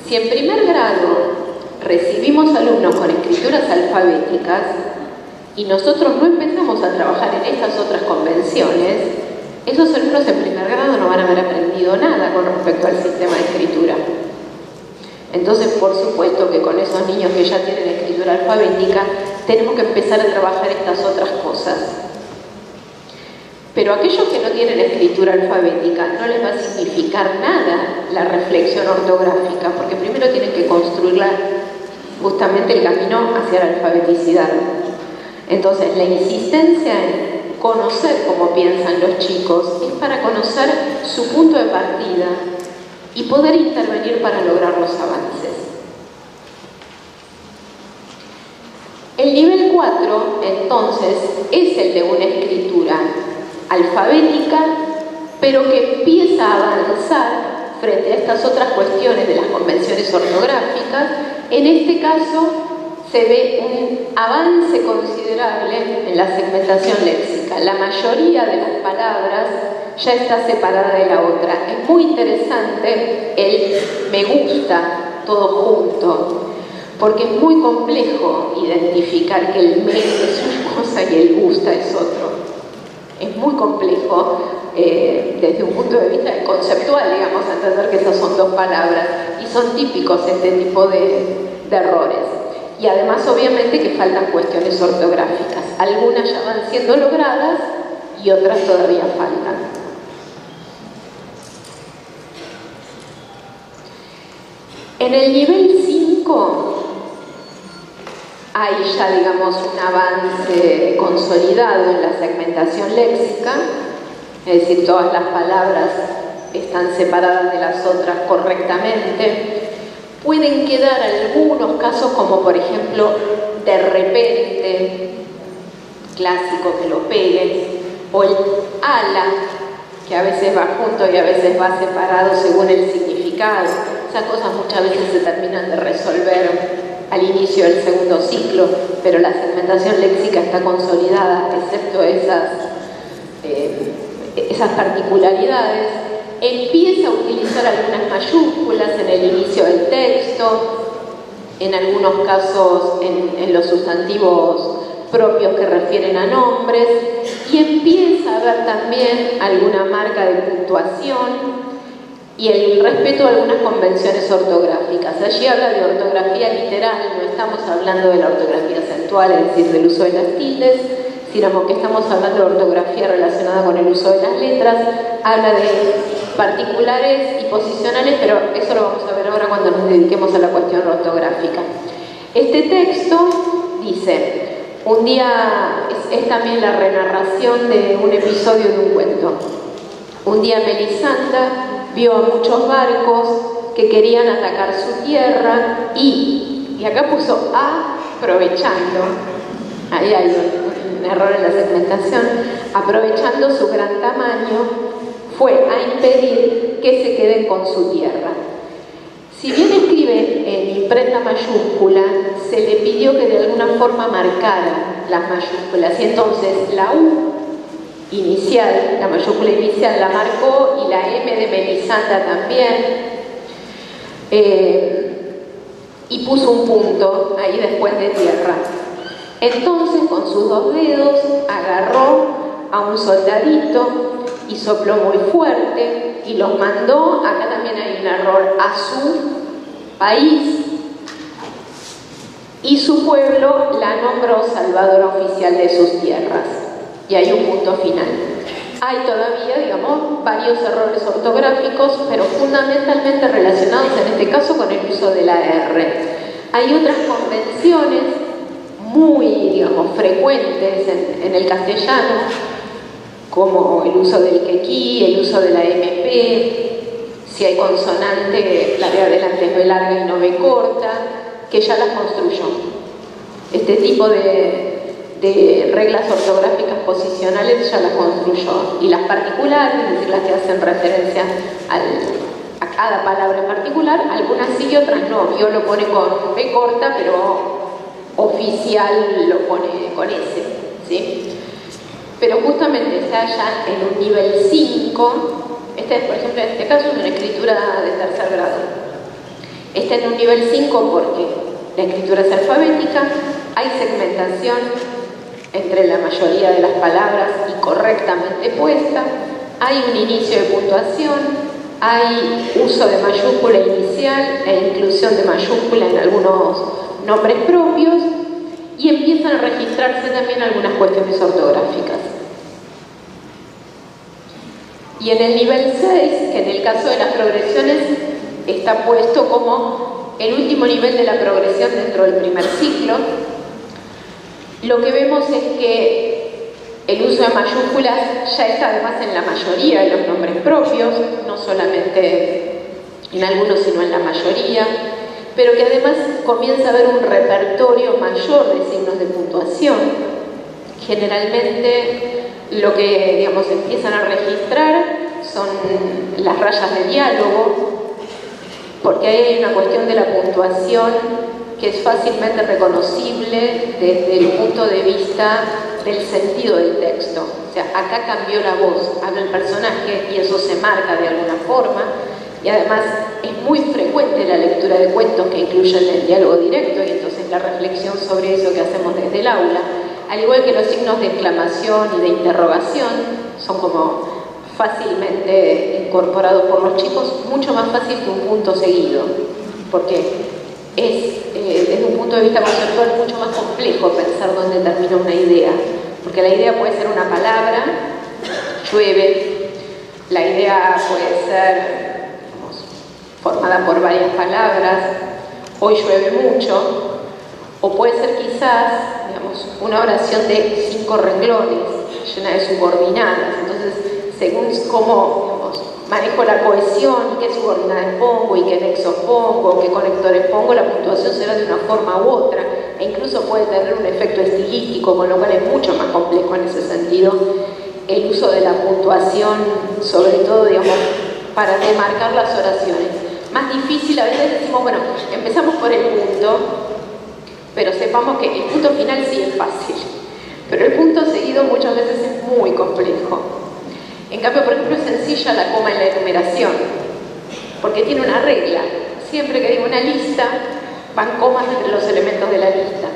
Si en primer grado recibimos alumnos con escrituras alfabéticas y nosotros no empezamos a trabajar en estas otras convenciones, esos alumnos en primer grado no van a haber aprendido nada con respecto al sistema de escritura. Entonces, por supuesto que con esos niños que ya tienen escritura alfabética, tenemos que empezar a trabajar estas otras cosas. Pero aquellos que no tienen escritura alfabética no les va a significar nada la reflexión ortográfica, porque primero tienen que construir justamente el camino hacia la alfabeticidad. Entonces, la insistencia en conocer cómo piensan los chicos es para conocer su punto de partida y poder intervenir para lograr los avances. El nivel 4, entonces, es el de una escritura alfabética, pero que empieza a avanzar frente a estas otras cuestiones de las convenciones ortográficas. En este caso, se ve un avance considerable en la segmentación léxica. La mayoría de las palabras ya está separada de la otra. Es muy interesante el me gusta todo junto, porque es muy complejo identificar que el me es una cosa y el gusta es otro. Es muy complejo desde un punto de vista conceptual, digamos, entender que esas son dos palabras y son típicos este tipo de errores. Y además, obviamente, que faltan cuestiones ortográficas. Algunas ya van siendo logradas y otras todavía faltan. En el nivel 5 hay ya, digamos, un avance consolidado en la segmentación léxica, es decir, todas las palabras están separadas de las otras correctamente. Pueden quedar algunos casos, como por ejemplo, de repente, clásico que lo peguen, o el ala, que a veces va junto y a veces va separado según el significado. Esas cosas muchas veces se terminan de resolver al inicio del segundo ciclo, pero la segmentación léxica está consolidada, excepto esas particularidades. Empieza a utilizar algunas mayúsculas en el inicio del texto, en algunos casos en los sustantivos propios que refieren a nombres, y empieza a haber también alguna marca de puntuación y el respeto a algunas convenciones ortográficas. Allí habla de ortografía literal, no estamos hablando de la ortografía acentual, es decir, del uso de las tildes, sino que estamos hablando de ortografía relacionada con el uso de las letras. Habla de particulares y posicionales, pero eso lo vamos a ver ahora cuando nos dediquemos a la cuestión ortográfica. Este texto dice, un día, es también la renarración de un episodio de un cuento. Un día Melisandra vio a muchos barcos que querían atacar su tierra y acá puso aprovechando, ahí hay un error en la segmentación, aprovechando su gran tamaño, fue a impedir que se queden con su tierra. Si bien escribe en imprenta mayúscula, se le pidió que de alguna forma marcara las mayúsculas, y entonces la U inicial, la mayúscula inicial la marcó y la M de Melisandra también, y puso un punto ahí después de tierra. Entonces con sus dos dedos agarró a un soldadito y sopló muy fuerte y los mandó, acá también hay un error, a su país. y su pueblo la nombró salvadora oficial de sus tierras. Y hay un punto final. Hay todavía, digamos, varios errores ortográficos, pero fundamentalmente relacionados en este caso con el uso de la R. Hay otras convenciones muy, digamos, frecuentes en el castellano, como el uso del quequí, el uso de la MP, si hay consonante, la de adelante es B larga y no B corta, que ya las construyó. Este tipo de reglas ortográficas posicionales ya las construyó. Y las particulares, es decir, las que hacen referencia a cada palabra en particular, algunas sí y otras no. Yo lo pone con B corta, pero oficial lo pone con S, ¿sí? Pero justamente está ya en un nivel 5. Por ejemplo, en este caso es una escritura de tercer grado. Está en un nivel 5 porque la escritura es alfabética, hay segmentación entre la mayoría de las palabras y correctamente puesta, hay un inicio de puntuación, hay uso de mayúscula inicial e inclusión de mayúscula en algunos nombres propios, y empiezan a registrarse también algunas cuestiones ortográficas. Y en el nivel 6, que en el caso de las progresiones está puesto como el último nivel de la progresión dentro del primer ciclo, lo que vemos es que el uso de mayúsculas ya está además en la mayoría de los nombres propios, no solamente en algunos sino en la mayoría, pero que además comienza a haber un repertorio mayor de signos de puntuación. Generalmente lo que, digamos, empiezan a registrar son las rayas de diálogo, porque hay una cuestión de la puntuación que es fácilmente reconocible desde el punto de vista del sentido del texto. O sea, acá cambió la voz, habla el personaje y eso se marca de alguna forma. Y además es muy frecuente la lectura de cuentos que incluyen el diálogo directo y entonces la reflexión sobre eso que hacemos desde el aula. Al igual que los signos de exclamación y de interrogación son como fácilmente incorporados por los chicos, mucho más fácil que un punto seguido, porque es, desde un punto de vista conceptual, mucho más complejo pensar dónde termina una idea, porque la idea puede ser una palabra, llueve, la idea puede ser formada por varias palabras, hoy llueve mucho, o puede ser quizás, digamos, una oración de 5 renglones, llena de subordinadas. Entonces, según cómo, digamos, manejo la cohesión, qué subordinadas pongo y qué nexos pongo, qué conectores pongo, la puntuación será de una forma u otra, e incluso puede tener un efecto estilístico, con lo cual es mucho más complejo en ese sentido el uso de la puntuación, sobre todo, digamos, para demarcar las oraciones. Más difícil, a veces decimos, bueno, empezamos por el punto, pero sepamos que el punto final sí es fácil, pero el punto seguido muchas veces es muy complejo. En cambio, por ejemplo, es sencilla la coma en la enumeración, porque tiene una regla. Siempre que digo una lista, van comas entre los elementos de la lista.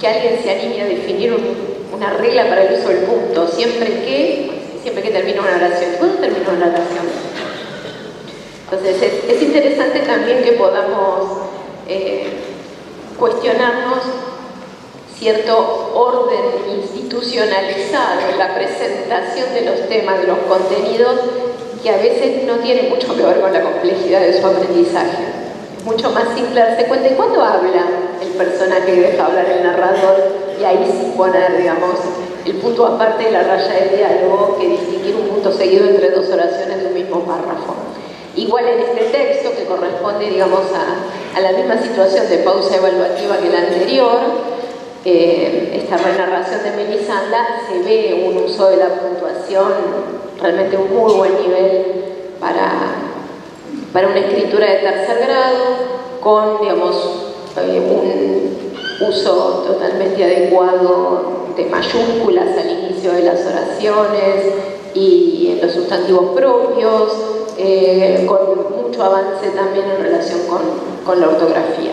Que alguien se anime a definir una regla para el uso del punto, siempre que termina una oración. ¿Cuándo termina una oración? Entonces es interesante también que podamos cuestionarnos cierto orden institucionalizado en la presentación de los temas, de los contenidos, que a veces no tiene mucho que ver con la complejidad de su aprendizaje. Es mucho más simple darse cuenta de cuándo habla el personaje y deja hablar el narrador, y ahí sí poner, digamos, el punto aparte de la raya de diálogo, que distinguir un punto seguido entre dos oraciones de un mismo párrafo. Igual en este texto, que corresponde, digamos, a la misma situación de pausa evaluativa que la anterior, esta renarración de Melisanda, se ve un uso de la puntuación realmente un muy buen nivel para una escritura de tercer grado, con, digamos, un uso totalmente adecuado de mayúsculas al inicio de las oraciones y en los sustantivos propios, con mucho avance también en relación con la ortografía.